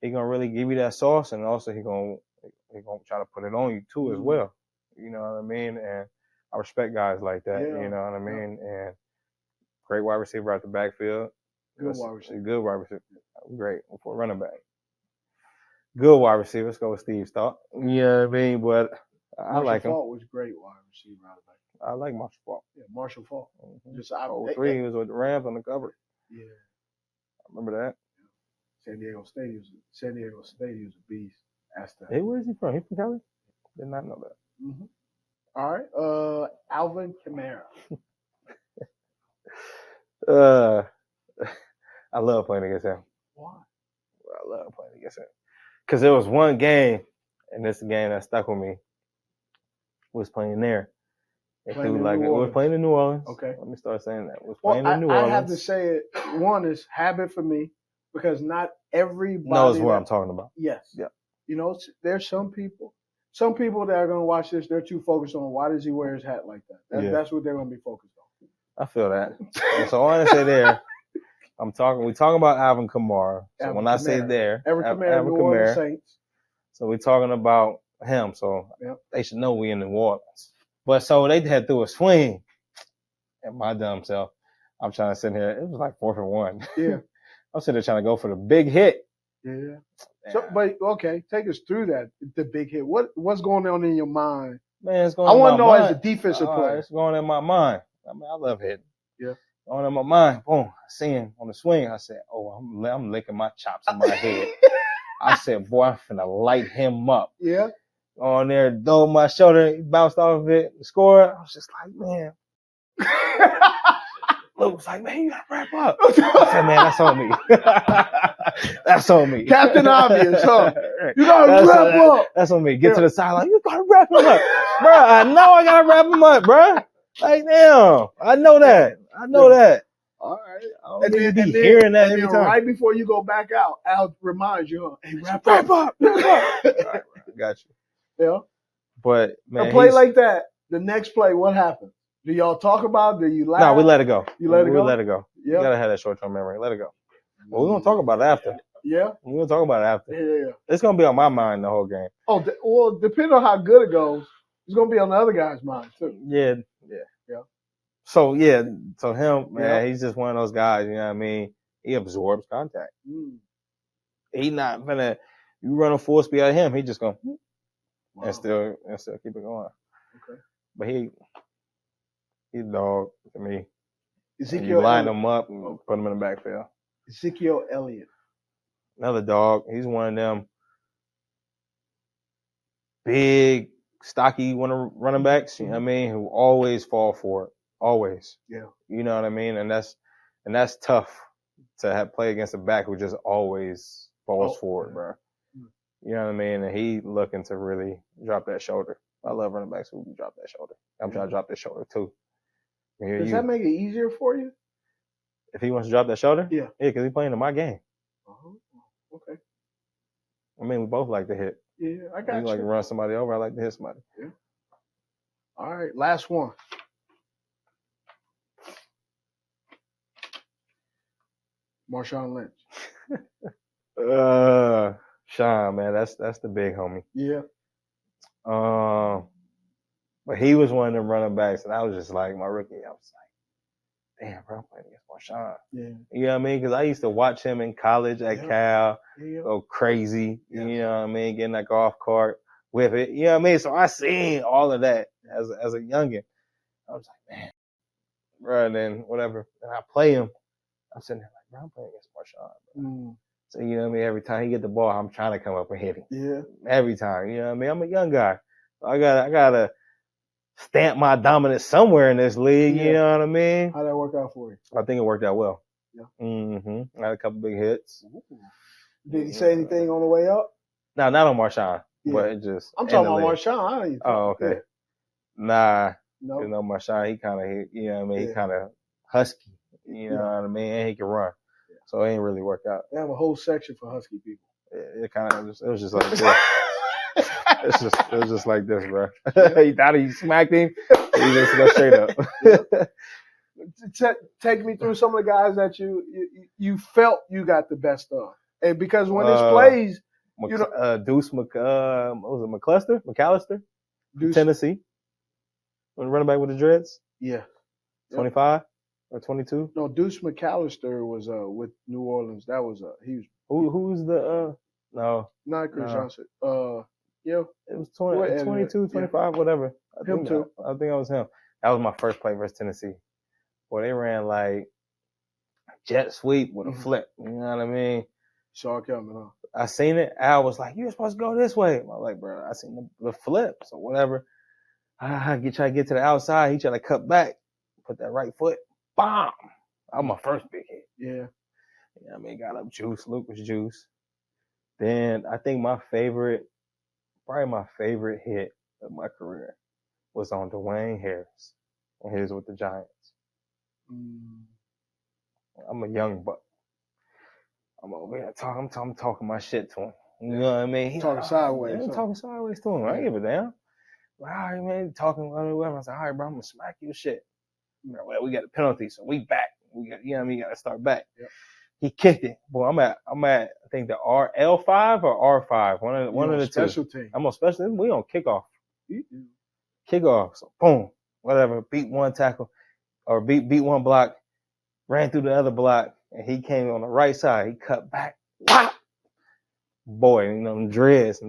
He gonna really give you that sauce, and also he gonna try to put it on you too as well. You know what I mean? And I respect guys like that. You know what I mean? And great wide receiver out the backfield. Good wide receiver. Good wide receiver. Great for running back. Good wide receiver. Let's go with Steve Stott. You know what I mean? But I like him. Marshall Faulk was great wide receiver out of that. I like Marshall Faulk. Yeah, Marshall Faulk. Just 03, he was with the Rams on the cover. Yeah. I remember that. San Diego State was a beast. Hey, where is he from? He from Cali? Did not know that. Mm-hmm. All right. Alvin Kamara. I love playing against him. Why? I love playing against him. Because there was one game, and this game that stuck with me, was playing there. It was playing in New Orleans. Okay. Let me start saying that. It was playing in New Orleans. I have to say it. One is habit for me because not everybody knows what I'm talking about. Yes. Yeah. You know, there's some people that are going to watch this, they're too focused on why does he wear his hat like that. That's what they're going to be focused on. I feel that. So I want to say there, we're talking about Alvin Kamara. So when I say there, Alvin Kamara, New Orleans Saints. So we're talking about him. So they should know we in New Orleans. But so they had threw a swing at my dumb self. I'm trying to sit here. It was like 4th and 1. Yeah. I'm sitting there trying to go for the big hit. Yeah. So, but okay, take us through that. The big hit. What's going on in your mind? Man, it's going. I want to know as a defensive player. It's going in my mind. I mean, I love hitting. Yeah. Going in my mind. Boom. I see him on the swing. I said, "Oh, I'm licking my chops in my head." I said, "Boy, I'm finna light him up." Yeah. On there, throw my shoulder, he bounced off of it, scored. I was just like, man. Luke was like, man, you gotta wrap up. I said, man, that's on me. That's on me. Captain Obvious, huh? You gotta wrap up. That's on me. Get to the sideline. You gotta wrap him up. Bro, I know I gotta wrap him up, bro. Like, damn. I know that. All right. I don't need to be hearing that every time. Right before you go back out, Al reminds you, hey, wrap up. All right, got you. Yeah. But, man. A play like that, the next play, what happens? Do y'all talk about it? Do you laugh? No, we let it go. You let it go? We let it go. Yeah. You gotta have that short-term memory. Let it go. Well, we're gonna talk about it after. Yeah. We're gonna talk about it after. Yeah. It's gonna be on my mind the whole game. Oh, well, depending on how good it goes, it's gonna be on the other guy's mind too. Yeah. So him, man, he's just one of those guys. You know what I mean? He absorbs contact. He not gonna. You run a full speed at him, he just gonna and still keep it going. Okay. But he's a dog to me. Ezekiel You line Elliott. him up and put him in the backfield. Ezekiel Elliott. Another dog. He's one of them big, stocky running backs. You know what I mean? Who always fall for it. Always. Yeah. You know what I mean? And that's tough to have play against a back who just always falls for it, bro. You know what I mean? And he looking to really drop that shoulder. I love running backs who drop that shoulder. I'm trying to drop that shoulder too. Does that make it easier for you? If he wants to drop that shoulder? Yeah. Yeah, because he's playing in my game. Okay. I mean, we both like to hit. Yeah, I got you. You like to run somebody over. I like to hit somebody. Yeah. All right, last one. Marshawn Lynch. Sean, man, that's the big homie. Yeah. But he was one of them running backs, and I was just like, my rookie, I was like, damn, bro, I'm playing against Marshawn. Yeah. You know what I mean? Because I used to watch him in college at Cal, go crazy. Yeah. You know what I mean? Getting that golf cart with it. You know what I mean? So I seen all of that as a youngin. I was like, man, bro. And then whatever, and I play him. I'm sitting there like, bro, I'm playing against Marshawn. So you know what I mean? Every time he get the ball, I'm trying to come up and hit him. Yeah. Every time, you know what I mean? I'm a young guy. So I gotta stamp my dominance somewhere in this league. Yeah. You know what I mean? How'd that work out for you? I think it worked out well. Yeah. I had a couple big hits. Ooh. Did he say anything on the way up? No, not on Marshawn, Yeah. but it just. I'm talking about Marshawn. I don't even okay. Nah, no. you know Marshawn, he kind of, you know what I mean? He kind of husky. You know what I mean? And he can run. Yeah. So it ain't really worked out. They have a whole section for husky people. It kind of, it was just like this. It was just like this, bro. He thought he smacked him. He just go straight up. Take me through some of the guys that you felt you got the best of, and because when this plays, Deuce what was it, McAllister, Deuce. Tennessee, running back with the dreads. Yeah, 25 or 22. No, Deuce McAllister was with New Orleans. That was he was. Who's the no? Not Chris Johnson. It was 22, 25, whatever. I think it was him. That was my first play versus Tennessee. Boy, they ran like jet sweep with a flip. You know what I mean? Saw it coming, huh? I seen it. Al was like, "You're supposed to go this way." I'm like, "Bro, I seen the flip." So whatever. I try to get to the outside. He tried to cut back, put that right foot, bomb. That was my first big hit. Yeah. You know what I mean? Got up juice. Luke was juice. Then I think probably my favorite hit of my career was on Dwayne Harris when he was with the Giants. I'm a young buck. I'm over here I'm talking my shit to him. You know what I mean? Talking sideways. I'm talking sideways to him. I ain't give a damn. Like, all right, man, talking whatever. I said, all right, bro, I'm gonna smack your shit. Well, we got a penalty, so we back. We got, you know what I mean? Gotta start back. Yep. He kicked it. Boy, I'm at I think the L5 or R5. One of the two. Special team. I'm on special team. We on kickoff. Kickoff. So boom. Whatever. Beat one tackle or beat one block. Ran through the other block, and he came on the right side. He cut back. Wow. Boy, you know, them dreads.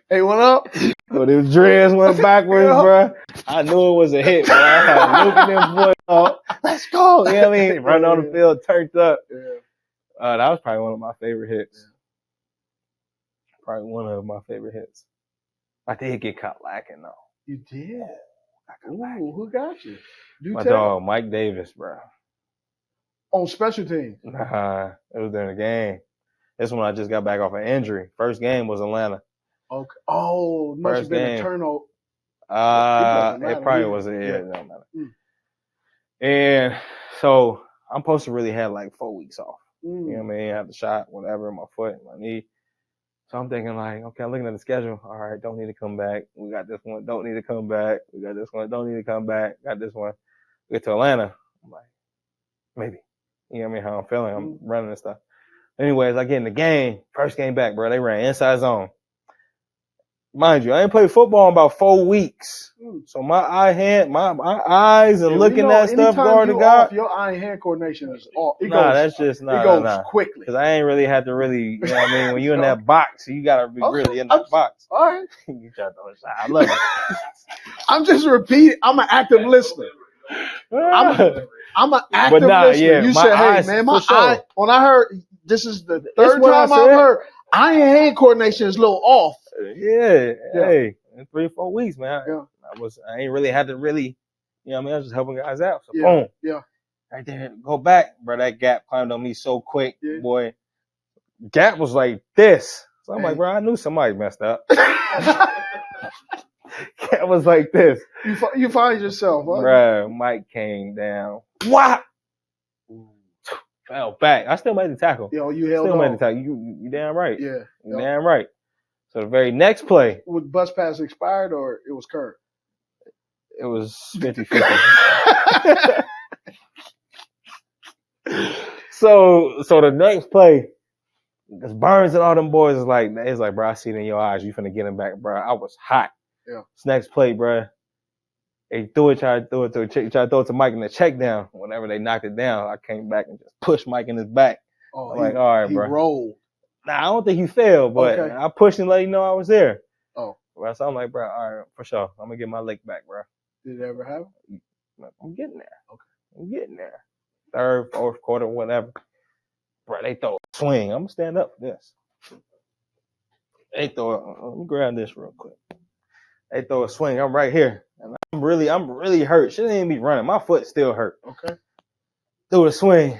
Hey, what up? But his dreads went backwards, bro. I knew it was a hit, bro. I had Luke and them boys off. Let's go. You know what I mean? Run on the field, turned up. Yeah. That was probably one of my favorite hits. Probably one of my favorite hits. I did get caught lacking, though. You did? Ooh, who got you? My dog, Mike Davis, bro. On special teams? Nah, it was during the game. This one I just got back off an injury. First game was Atlanta. Okay. Oh, must have been a turnover. It probably wasn't. Yeah, it don't matter. And so I'm supposed to really have like 4 weeks off. You know what I mean? I had the shot, whatever, my foot, my knee. So I'm thinking like, okay, I'm looking at the schedule. All right, don't need to come back. We got this one. Don't need to come back. We got this one. Don't need to come back. Got this one. We get to Atlanta. I'm like, maybe. You know what I mean? How I'm feeling. I'm running and stuff. Anyways, I get in the game. First game back, bro. They ran inside zone. Mind you, I ain't played football in about 4 weeks. So my eyes and looking at stuff guard to God. Your eye and hand coordination is off. It goes quickly. Because I ain't really had to really, you know what I mean? When you're in that box, you got to be really in that box. All right. You try to throw a shot. I love it. I'm just repeating. I'm an active listener. I'm an active listener. Yeah, you said, hey, man, my eye, when I heard, this is the third time I've heard, eye and hand coordination is a little off. Yeah. Hey, in 3 or 4 weeks, man. I ain't really had to really, you know what I mean? I was just helping guys out. So boom. Yeah. Right there. Go back. Bro, that gap climbed on me so quick. Yeah. Boy. Gap was like this. So I'm like, bro, I knew somebody messed up. Gap was like this. You find yourself, huh? Bro, Mike came down. What? Fell back. I still made the tackle. Yo, you held on. Still made the tackle. You damn right. Yeah. You damn right. So the very next play. Was bus pass expired or it was current? It was 50-50. So the next play, because Burns and all them boys is like, bro, I see it in your eyes. You finna get him back, bro. I was hot. Yeah. This next play, bro, they tried to throw it to Mike in the check down. Whenever they knocked it down, I came back and just pushed Mike in his back. Oh, I'm like, all right, bro. He rolled. Nah, I don't think he fell, but I pushed him and let him know I was there. Oh. Bro, so I'm like, bro, all right, for sure. I'm going to get my leg back, bro. Did it ever happen? I'm getting there. Okay. I'm getting there. Third, fourth quarter, whatever. Bro, they throw a swing. I'm going to stand up for this. They throw it. Let me grab this real quick. They throw a swing. I'm right here. And I'm really hurt. Shouldn't even be running. My foot still hurt. Okay. Threw a swing.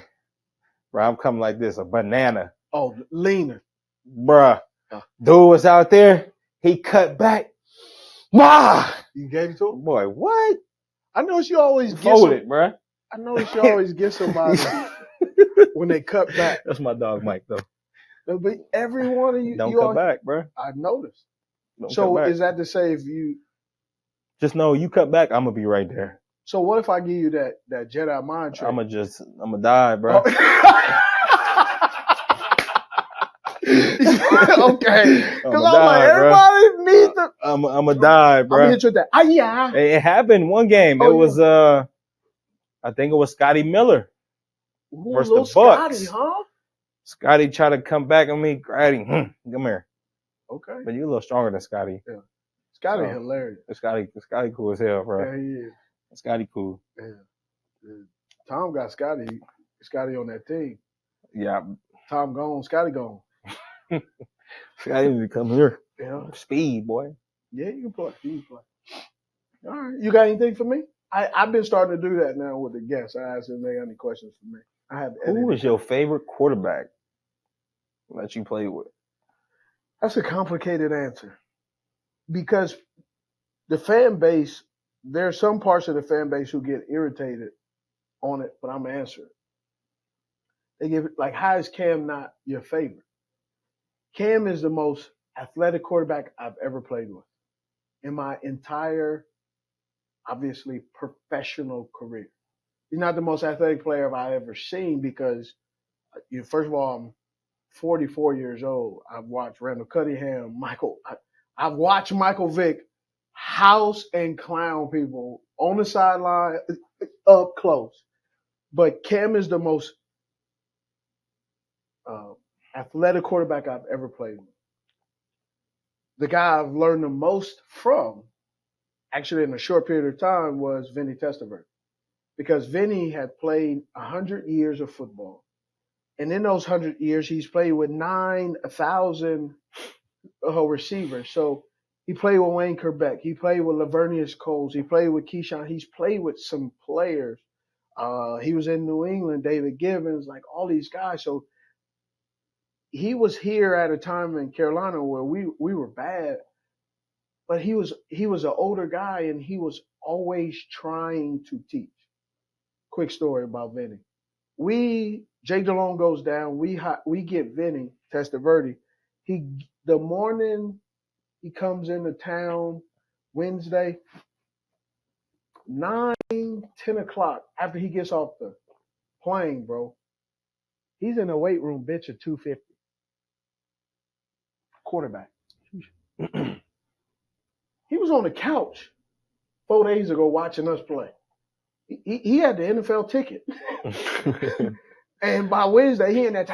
Bro, I'm coming like this, a banana. Oh, leaner. Bruh. Dude was out there. He cut back. Wah! You gave it to him? Boy, what? I know you always get folded, bruh. I know you always get somebody when they cut back. That's my dog Mike, though. But every one of you don't cut back, bruh. I noticed. Don't so is that to say if you just know you cut back, I'm gonna be right there. So what if I give you that Jedi mind trick? I'm gonna die, bro. Okay. Because I'm like, everybody needs to. I'm gonna die, bro. I'm gonna hit you with that. Yeah. It happened one game. It was I think it was Scotty Miller versus the Bucks. Scotty, huh? Scotty tried to come back on me. Grady, come here. Okay. But you're a little stronger than Scotty. Yeah. Scotty hilarious. Scotty cool as hell, bro. Yeah, he is. Scotty cool. Yeah. Tom got Scotty on that team. Yeah. Tom gone, Scotty gone. Scotty need to come here. Yeah. Speed, boy. Yeah, you can play. All right. You got anything for me? I've been starting to do that now with the guests. I ask them if they got any questions for me. Who was your favorite quarterback that you played with? That's a complicated answer. Because the fan base, there are some parts of the fan base who get irritated on it, but I'm answering. They give it like, how is Cam not your favorite? Cam is the most athletic quarterback I've ever played with in my entire, obviously, professional career. He's not the most athletic player I've ever seen because, first of all, I'm 44 years old. I've watched Randall Cunningham, I've watched Michael Vick house and clown people on the sideline up close. But Cam is the most athletic quarterback I've ever played with. The guy I've learned the most from, actually in a short period of time, was Vinny Testaverde. Because Vinny had played 100 years of football. And in those 100 years, he's played with 9,000 receivers. So he played with Wayne Kerbeck. He played with Lavernius Coles. He played with Keyshawn. He's played with some players. He was in New England, David Gibbons, like all these guys. So he was here at a time in Carolina where we were bad, but he was an older guy and he was always trying to teach. Quick story about Vinny. Jake DeLone goes down. We get Vinny Testaverde. He the morning he comes into town Wednesday, 9, 10 o'clock after he gets off the plane, bro, he's in the weight room bench at 250. Quarterback. He was on the couch 4 days ago watching us play. He had the NFL ticket. And by Wednesday, he in that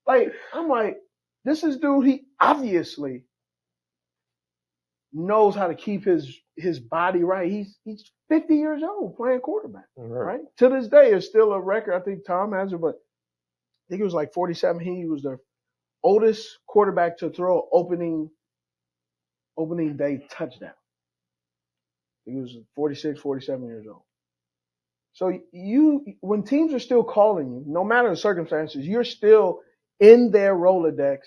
like, I'm like, this is dude, he obviously knows how to keep his body right. He's 50 years old playing quarterback, right? To this day, it's still a record. I think Tom has it, but I think it was like 47. He was the oldest quarterback to throw opening day touchdown. He was 46, 47 years old. So when teams are still calling you, no matter the circumstances, you're still in their Rolodex,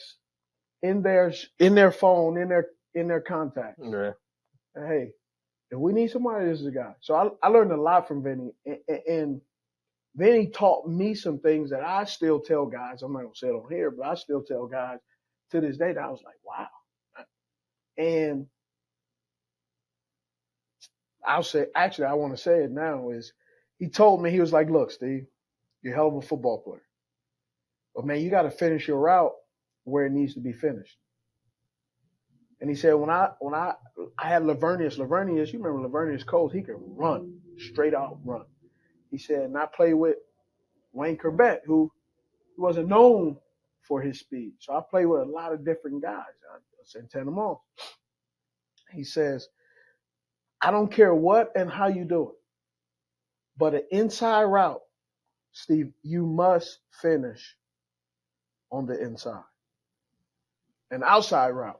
in their phone, in their contacts. Yeah. And hey, if we need somebody, this is the guy. So I learned a lot from Vinny, and Vinny taught me some things that I still tell guys. I'm not gonna say it on here, but I still tell guys to this day that I was like, wow. And I want to say it now is he told me, he was like, look, Steve, you're a hell of a football player. But man, you got to finish your route where it needs to be finished. And he said, when I had Lavernius, you remember Lavernius Coles, he could run, straight out run. He said, and I played with Wayne Corbett, who wasn't known for his speed. So I played with a lot of different guys. I sent them all. He says, I don't care what and how you do it, but an inside route, Steve, you must finish on the inside. An outside route,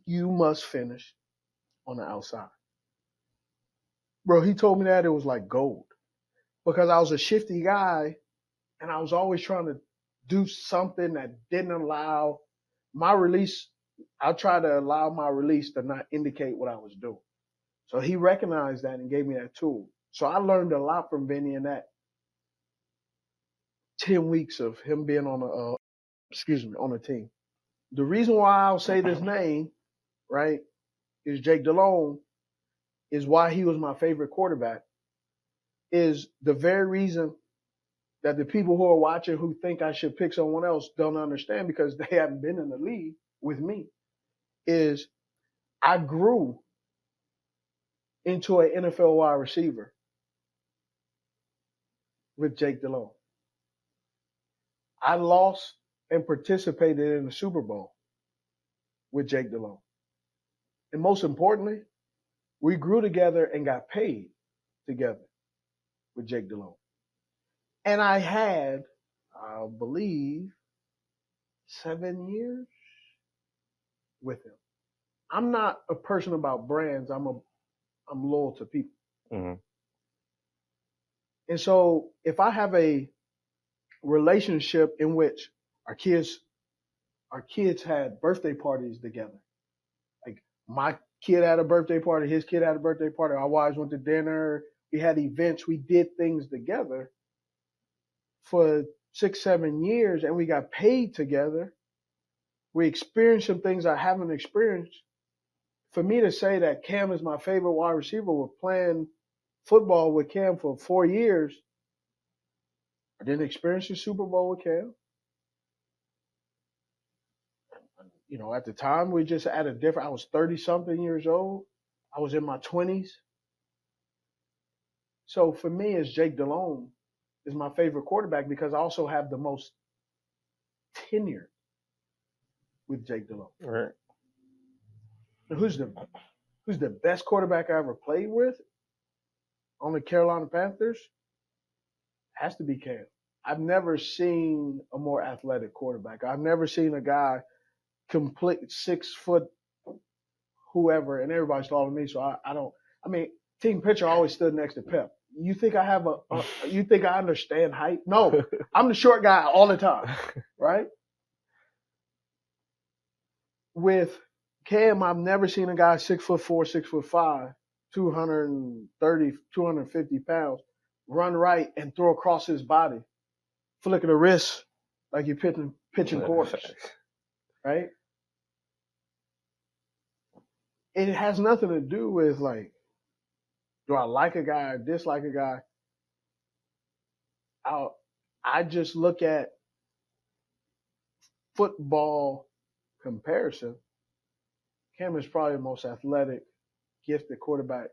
you must finish on the outside. Bro, he told me that it was like gold because I was a shifty guy and I was always trying to do something that didn't allow my release. I tried to allow my release to not indicate what I was doing. So he recognized that and gave me that tool. So I learned a lot from Vinny in that 10 weeks of him being on a team. The reason why I'll say this name, right, is Jake Delhomme, is why he was my favorite quarterback, is the very reason that the people who are watching who think I should pick someone else don't understand because they haven't been in the league with me, is I grew into an NFL wide receiver with Jake Delhomme. I lost and participated in the Super Bowl with Jake Delhomme. And most importantly, we grew together and got paid together with Jake Delhomme. And I had, I believe, 7 years with him. I'm not a person about brands. I'm loyal to people. Mm-hmm. And so if I have a relationship in which our kids had birthday parties together, like my kid had a birthday party, his kid had a birthday party, our wives went to dinner, we had events, we did things together for 6, 7 years, and we got paid together. We experienced some things I haven't experienced. For me to say that Cam is my favorite wide receiver, we're playing football with Cam for 4 years. I didn't experience the Super Bowl with Cam. You know, at the time, we just at a different, I was 30-something years old. I was in my 20s. So for me, it's Jake Delhomme is my favorite quarterback because I also have the most tenure with Jake Delhomme. Right. Who's the best quarterback I ever played with on the Carolina Panthers? Has to be Cam. I've never seen a more athletic quarterback. I've never seen a guy complete 6 foot whoever, and everybody's taller than me, so I mean, team pitcher always stood next to Pep. You think I have you think I understand height? No, I'm the short guy all the time, right? With Cam, I've never seen a guy 6'4", 6'5", 230, 250 pounds, run right and throw across his body, flick of the wrist, like you're pitching quarters, right? It has nothing to do with like, do I like a guy or dislike a guy? I just look at football comparison. Cam is probably the most athletic, gifted quarterback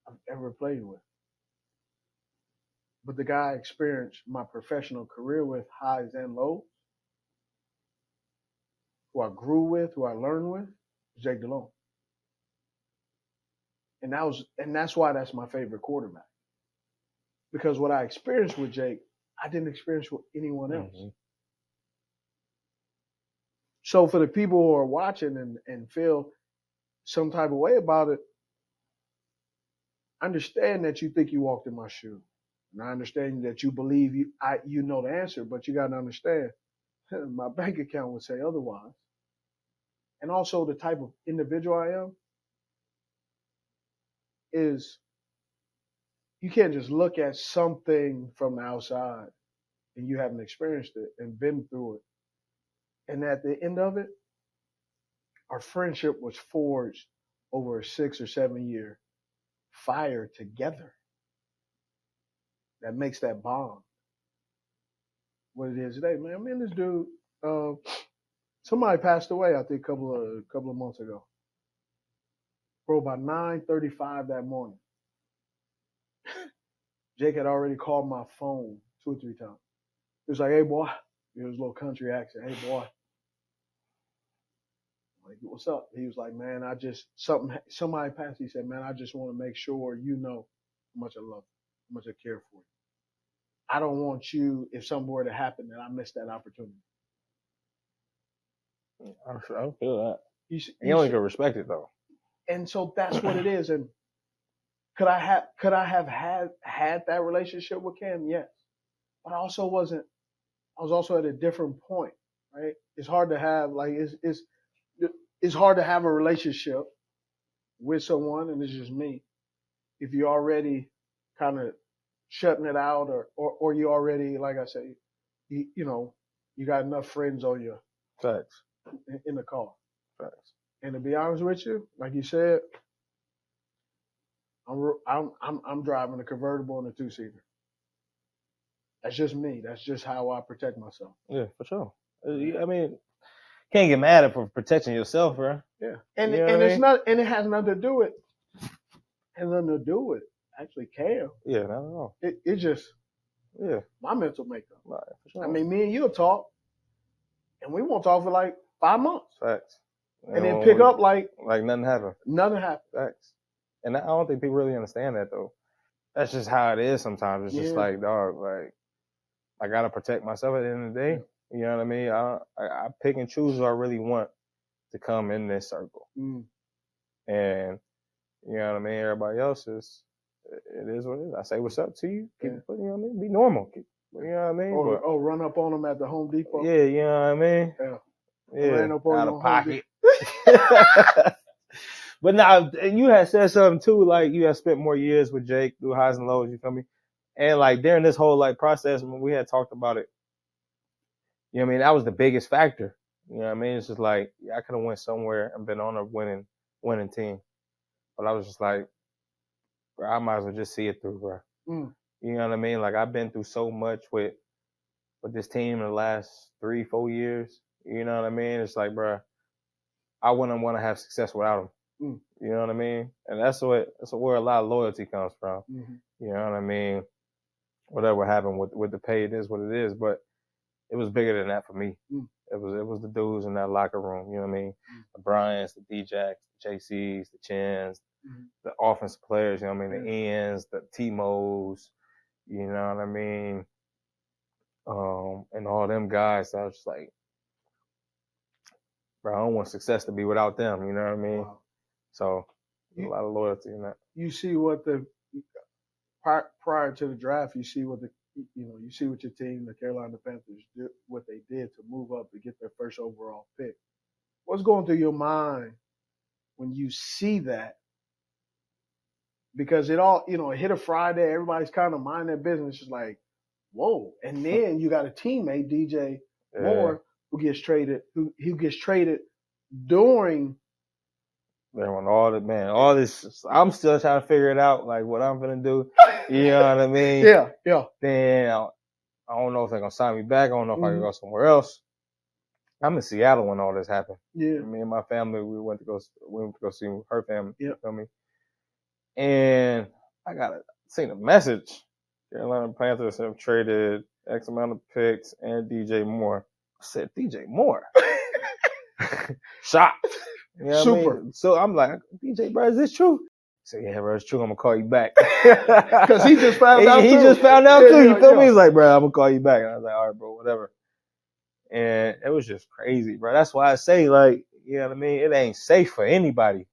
I've ever played with. But the guy I experienced my professional career with, highs and lows, who I grew with, who I learned with, was Jake Delhomme. And that's why that's my favorite quarterback. Because what I experienced with Jake, I didn't experience with anyone else. Mm-hmm. So for the people who are watching and feel some type of way about it, I understand that you think you walked in my shoe. And I understand that you believe you know the answer, but you got to understand my bank account would say otherwise. And also the type of individual I am is you can't just look at something from the outside and you haven't experienced it and been through it. And at the end of it, our friendship was forged over a 6 or 7 year fire together. That makes that bond what it is today. Man, me and this dude, somebody passed away, I think, a couple of months ago. Bro, by 9:35 that morning, Jake had already called my phone 2 or 3 times. He was like, "Hey, boy," he was a little country accent. "Hey, boy." I'm like, "What's up?" He was like, "Man, somebody passed." He said, "Man, I just want to make sure you know how much I love you, how much I care for you. I don't want you, if something were to happen, that I missed that opportunity." I don't feel that. You only can respect it though. And so that's what it is. And could I have had that relationship with Cam? Yes. But I was also at a different point, right? It's hard to have it's hard to have a relationship with someone, and it's just me, if you're already kind of shutting it out or you already, like I say, you got enough friends on your facts in the car. Facts. And to be honest with you, like you said, I'm driving a convertible and a 2-seater. That's just me. That's just how I protect myself. Yeah, for sure. I mean, can't get mad at for protecting yourself, bro. Yeah, and it's not, and it has nothing to do with. Has nothing to do with actually Cam. Yeah, not at all. It just my mental makeup. Right, for sure. I mean, me and you'll talk, and we won't talk for like 5 months. Facts. And then pick up like nothing happened. Nothing happened. Facts. And I don't think people really understand that though. That's just how it is sometimes. It's just like, dog, like I gotta protect myself at the end of the day. Yeah. You know what I mean? I pick and choose who I really want to come in this circle. Mm. And you know what I mean? Everybody else it is what it is. I say what's up to you. You know what I mean? Be normal. You know what I mean? Or run up on them at the Home Depot. Yeah, you know what I mean? Yeah. Ran up on out of pocket. But now you had said something too, like you had spent more years with Jake through highs and lows, you feel me? And like during this whole like process when we had talked about it, you know what I mean? That was the biggest factor. You know what I mean? It's just like I could have went somewhere and been on a winning team. But I was just like, bro, I might as well just see it through, bro. Mm. You know what I mean? Like I've been through so much with this team in the last 3-4 years. You know what I mean? It's like, bro, I wouldn't want to have success without him. Mm. You know what I mean? And that's where a lot of loyalty comes from. Mm-hmm. You know what I mean? Whatever happened with the pay, it is what it is. But it was bigger than that for me. Mm. It was the dudes in that locker room. You know what I mean? Mm. The Bryans, the D-Jacks, the JCs, the Chins, the offensive players. You know what I mean? The Ends, the T-Mos. You know what I mean? And all them guys. So I was just like, bro, I don't want success to be without them. You know what I mean? Wow. So a lot of loyalty in that. You see what prior to the draft, you see what you see what your team, the Carolina Panthers, did, what they did to move up to get their first overall pick. What's going through your mind when you see that? Because it all, it hit a Friday, everybody's kind of minding their business, just like, whoa. And then you got a teammate, DJ, Moore, who gets traded during. They want all this. I'm still trying to figure it out, like what I'm gonna do. You know what I mean? Yeah. Then I don't know if they're gonna sign me back. I don't know if I can Mhm. go somewhere else. I'm in Seattle when all this happened. Yeah. Me and my family, we went to go see her family. Yeah. You feel me? And I seen a message. Carolina Panthers have traded X amount of picks and DJ Moore. I said, DJ Moore? Shocked. You know what Super. I mean? So I'm like, DJ, bro, is this true? He said, yeah, bro, it's true. I'm going to call you back. Because he just found out, He too. just found out, Yeah, too. You feel yeah. me? He's like, bro, I'm going to call you back. And I was like, all right, bro, whatever. And it was just crazy, bro. That's why I say, like, you know what I mean? It ain't safe for anybody.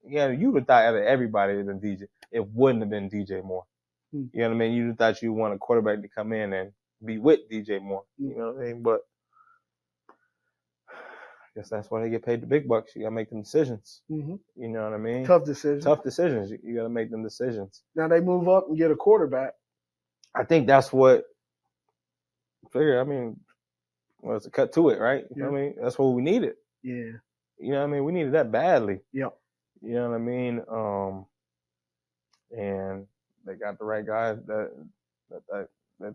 You know, you would have thought out of everybody than DJ, it wouldn't have been DJ Moore. You know what I mean? You thought you want a quarterback to come in and be with DJ Moore. You know what I mean? But I guess that's why they get paid the big bucks. You got to make them decisions. Mm-hmm. You know what I mean? Tough decisions. You got to make them decisions. Now they move up and get a quarterback. I think that's what. I mean, well, it's a cut to it, right? You know what I mean? That's what we needed. Yeah. You know what I mean? We needed that badly. Yep. You know what I mean? And they got the right guys that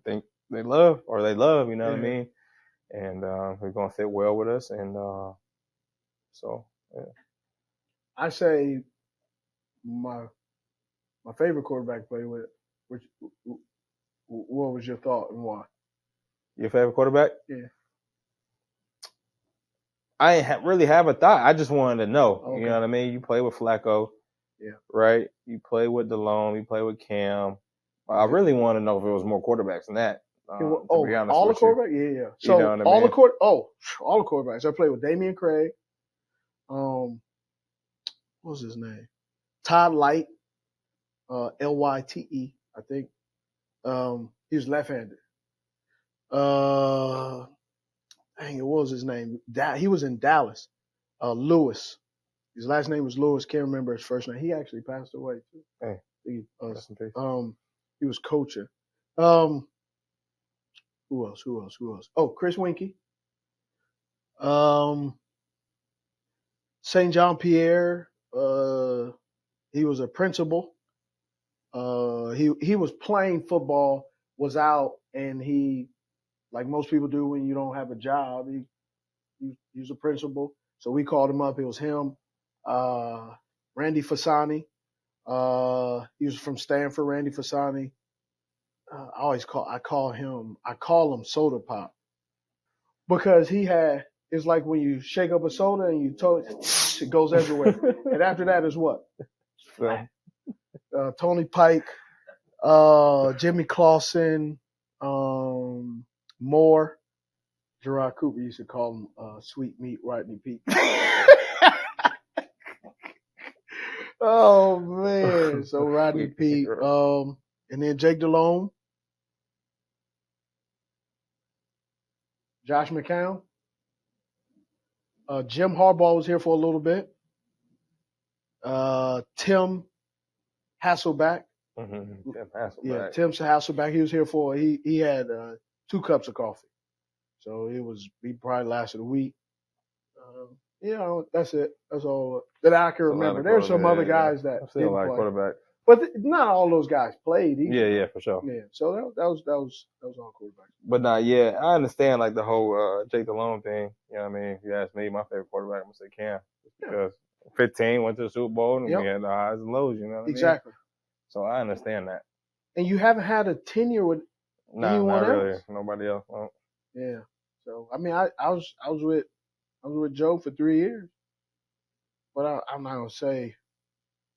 think they love, you know what I mean? And they're gonna fit well with us, and so yeah. I say my favorite quarterback to play with. What was your thought and why? Your favorite quarterback? Yeah. I ain't really have a thought. I just wanted to know. Okay. You know what I mean? You play with Flacco, yeah, right? You play with DeLone. You play with Cam. I really want to know if it was more quarterbacks than that. To be honest all the with you. quarterbacks? Yeah. So you know what I all mean? all the quarterbacks. I played with Damian Craig. What was his name? Todd Light. Lyte, I think. He was left-handed. What was his name? He was in Dallas. Lewis. His last name was Lewis. Can't remember his first name. He actually passed away too. Hey, he was coaching. Who else? Oh, Chris Winkie. St. John Pierre. He was a principal. He was playing football, was out, and he, like most people do when you don't have a job, he was a principal. So we called him up. It was him, Randy Fasani. He was from Stanford, Randy Fasani. I call him Soda Pop because it's like when you shake up a soda and it goes everywhere. And after that is what? Tony Pike, Jimmy Clausen, Moore, Gerard Cooper used to call him Sweet Meat Rodney Peete. Oh man, so Rodney Peete, and then Jake DeLone, Josh McCown, Jim Harbaugh was here for a little bit. Tim Hasselback. Mm-hmm. Tim Hasselback. Yeah, Tim Hasselback. He was here for. He had 2 cups of coffee, so he probably lasted a week. That's it. That's all that I can remember. There's some other guys that still didn't like play, quarterback, but not all those guys played either. Yeah, for sure. Yeah, so that was all quarterbacks. But I understand like the whole Jake DeLone thing. You know what I mean? If you ask me, my favorite quarterback, I'm gonna say Cam, because 15 went to the Super Bowl and we had the highs and lows. You know what I mean? Exactly. So I understand that. And you haven't had a tenure with anyone not else. really. Nobody else. Well, yeah. So I mean, I was with Joe for 3 years, but I'm not gonna say,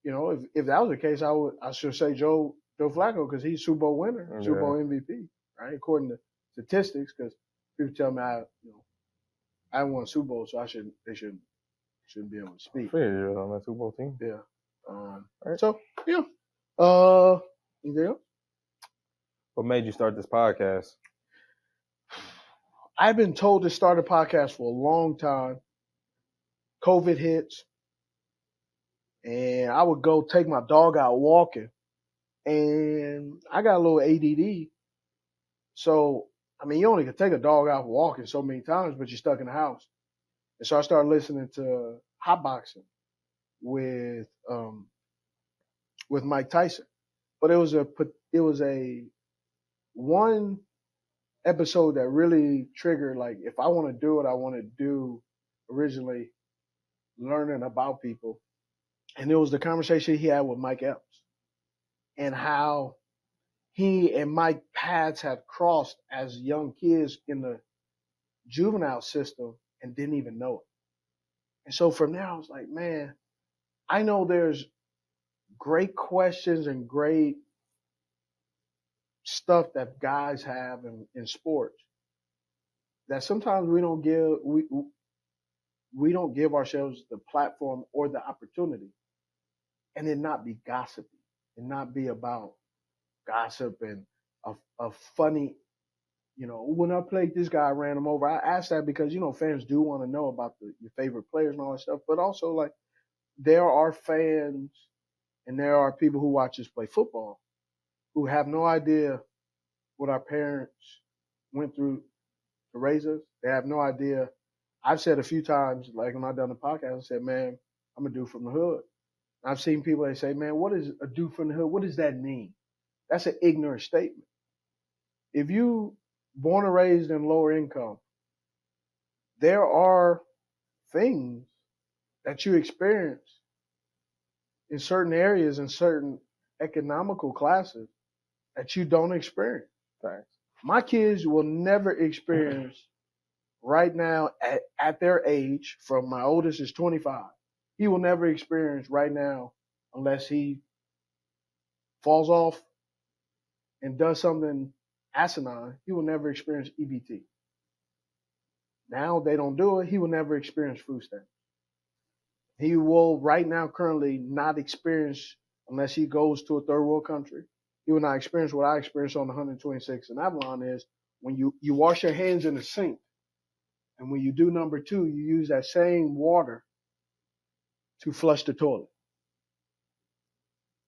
if that was the case, I should say Joe Flacco, because he's Super Bowl winner, Super Bowl MVP, right? According to statistics, because people tell me I won a Super Bowl, so they shouldn't be able to speak. 3 years on that Super Bowl team. Yeah. Right. So yeah. Anything else? What made you start this podcast? I've been told to start a podcast for a long time. COVID hits, and I would go take my dog out walking, and I got a little ADD. So I mean, you only can take a dog out walking so many times, but you're stuck in the house. And so I started listening to hot boxing with Mike Tyson. But it was a one episode that really triggered, like, if I want to do what I want to do originally, learning about people. And it was the conversation he had with Mike Epps and how he and Mike paths had crossed as young kids in the juvenile system and didn't even know it. And so from there, I was like, man, I know there's great questions and great stuff that guys have in sports that sometimes we don't give ourselves the platform or the opportunity, and it not be gossipy and not be about gossip and a funny, when I played this guy, I ran him over. I asked that because, fans do want to know about your favorite players and all that stuff, but also, like, there are fans and there are people who watch us play football who have no idea what our parents went through to raise us. They have no idea. I've said a few times, like when I've done the podcast, I said, man, I'm a dude from the hood. I've seen people that say, man, what is a dude from the hood? What does that mean? That's an ignorant statement. If you born and raised in lower income, there are things that you experience in certain areas and certain economical classes that you don't experience. Thanks. My kids will never experience right now at their age, from my oldest is 25, he will never experience right now, unless he falls off and does something asinine, he will never experience EBT. Now they don't do it, he will never experience food stamps. He will right now currently not experience, unless he goes to a third world country, he will not experience what I experienced on the 126 in Avalon, is when you wash your hands in the sink, and when you do number 2, you use that same water to flush the toilet.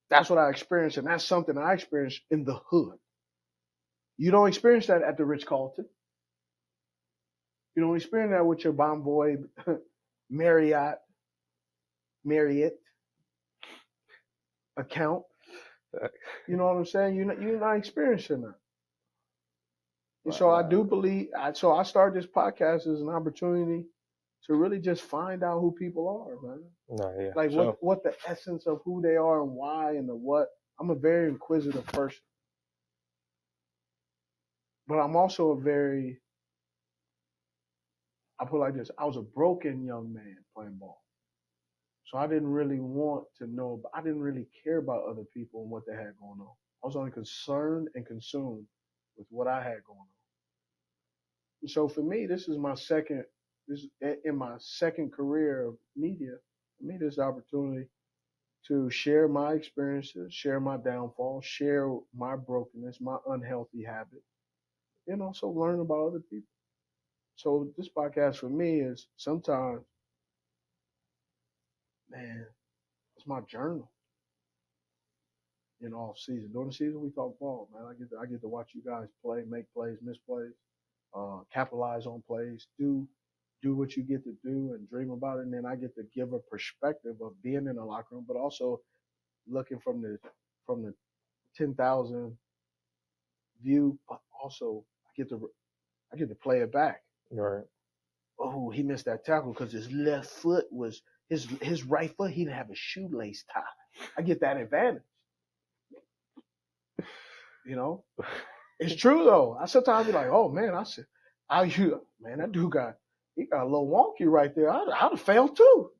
That's what I experienced, and that's something I experienced in the hood. You don't experience that at the Ritz-Carlton. You don't experience that with your Bonvoy, Marriott account. You know what I'm saying? You're not experiencing that. And so I do believe, so I started this podcast as an opportunity to really just find out who people are, man. No, yeah. Like what the essence of who they are and why and the what. I'm a very inquisitive person. But I'm also I put it like this, I was a broken young man playing ball. So I didn't really want to know, I didn't really care about other people and what they had going on. I was only concerned and consumed with what I had going on. And so for me, this is in my second career of media. For me, this is an opportunity to share my experiences, share my downfall, share my brokenness, my unhealthy habits, and also learn about other people. So this podcast for me is sometimes, man, it's my journal. In off season, during the season we talk ball, man. I get to watch you guys play, make plays, miss plays, capitalize on plays, do what you get to do, and dream about it. And then I get to give a perspective of being in the locker room, but also looking from the 10,000 view. But also I get to play it back. Right. Oh, he missed that tackle because his left foot was his right foot. He didn't have a shoelace tie. I get that advantage. It's true though. I sometimes be like, oh man, man, that dude got a little wonky right there. I'd have failed too.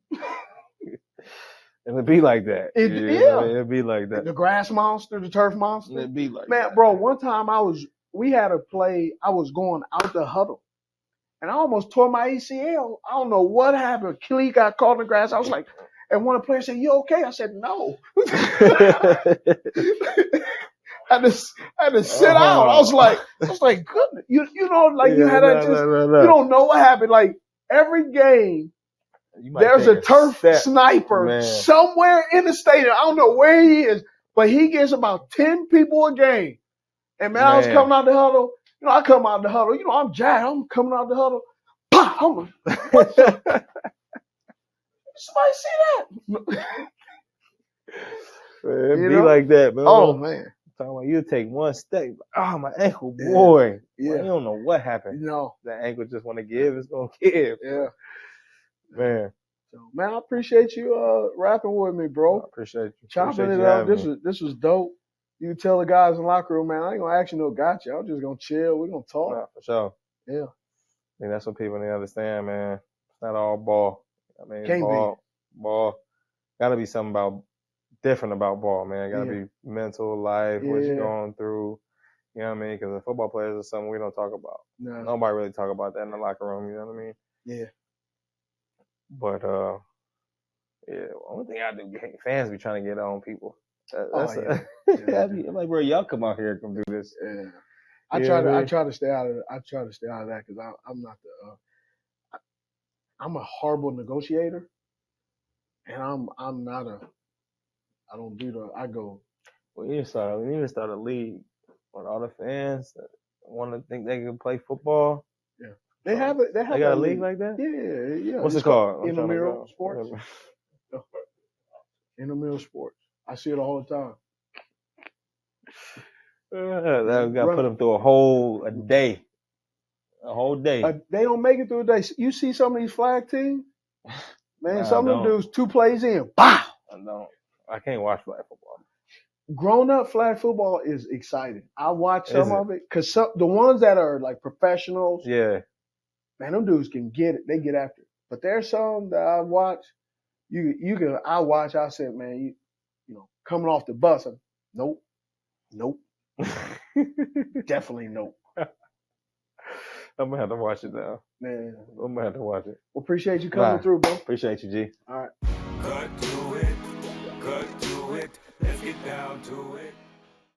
And it'd be like that. It'd be like that. The grass monster, the turf monster. It'd be like man, that. Bro, one time we had a play, I was going out the huddle. And I almost tore my ACL. I don't know what happened. Kelly got caught in the grass. I was like, and one of the players said, "You okay?" I said, "No." I had to sit out. I was like, goodness, you had that you don't know what happened. Like every game, there's a turf sniper somewhere in the stadium. I don't know where he is, but he gets about 10 people a game. And man, I was coming out the huddle. I come out the huddle. I'm jacked. I'm coming out the huddle. Pah! I'm like, what the? Somebody see that? Man, it be like that, man. Oh man. Talking about you take one step. Oh, my ankle, boy. Yeah. Man, you don't know what happened. That ankle just want to give. It's gonna give. Yeah. Man. So, man, I appreciate you rapping with me, bro. I appreciate you. Chopping it up. This was dope. You can tell the guys in the locker room, man, I ain't gonna ask you no gotcha. I'm just gonna chill. We're gonna talk. Nah, for sure. Yeah. I think that's what people need to understand, man. It's not all ball. I mean, Can't ball. Gotta be something different about ball, man. Gotta be mental life, what you're going through. You know what I mean? Because the football players is something we don't talk about. No. Nobody really talk about that in the locker room. You know what I mean? Yeah. But only thing I do, fans be trying to get on people. I'm like, bro, y'all come out here and come do this. Yeah. I try to stay out of that because I'm not I'm a horrible negotiator, and I'm not I don't do I go. Well, you need to start a league with all the fans that want to think they can play football. Yeah, they have it. They got a league like that. Yeah. What's it called? Intramural sports. Intramural sports. I see it all the time. That got to put them through a whole day. They don't make it through a day. You see some of these flag teams, man. Some of them dudes 2 plays in, I can't watch flag football. Grown up flag football is exciting. I watch some of it because the ones that are like professionals, man, them dudes can get it. They get after it. But there's some that I watch. I said, man, you coming off the bus. Nope. Definitely nope. I'm gonna have to watch it now. Man, I'm gonna have to watch it. Well, appreciate you coming through, bro. Appreciate you, G. All right. Cut to it. Let's get down to it.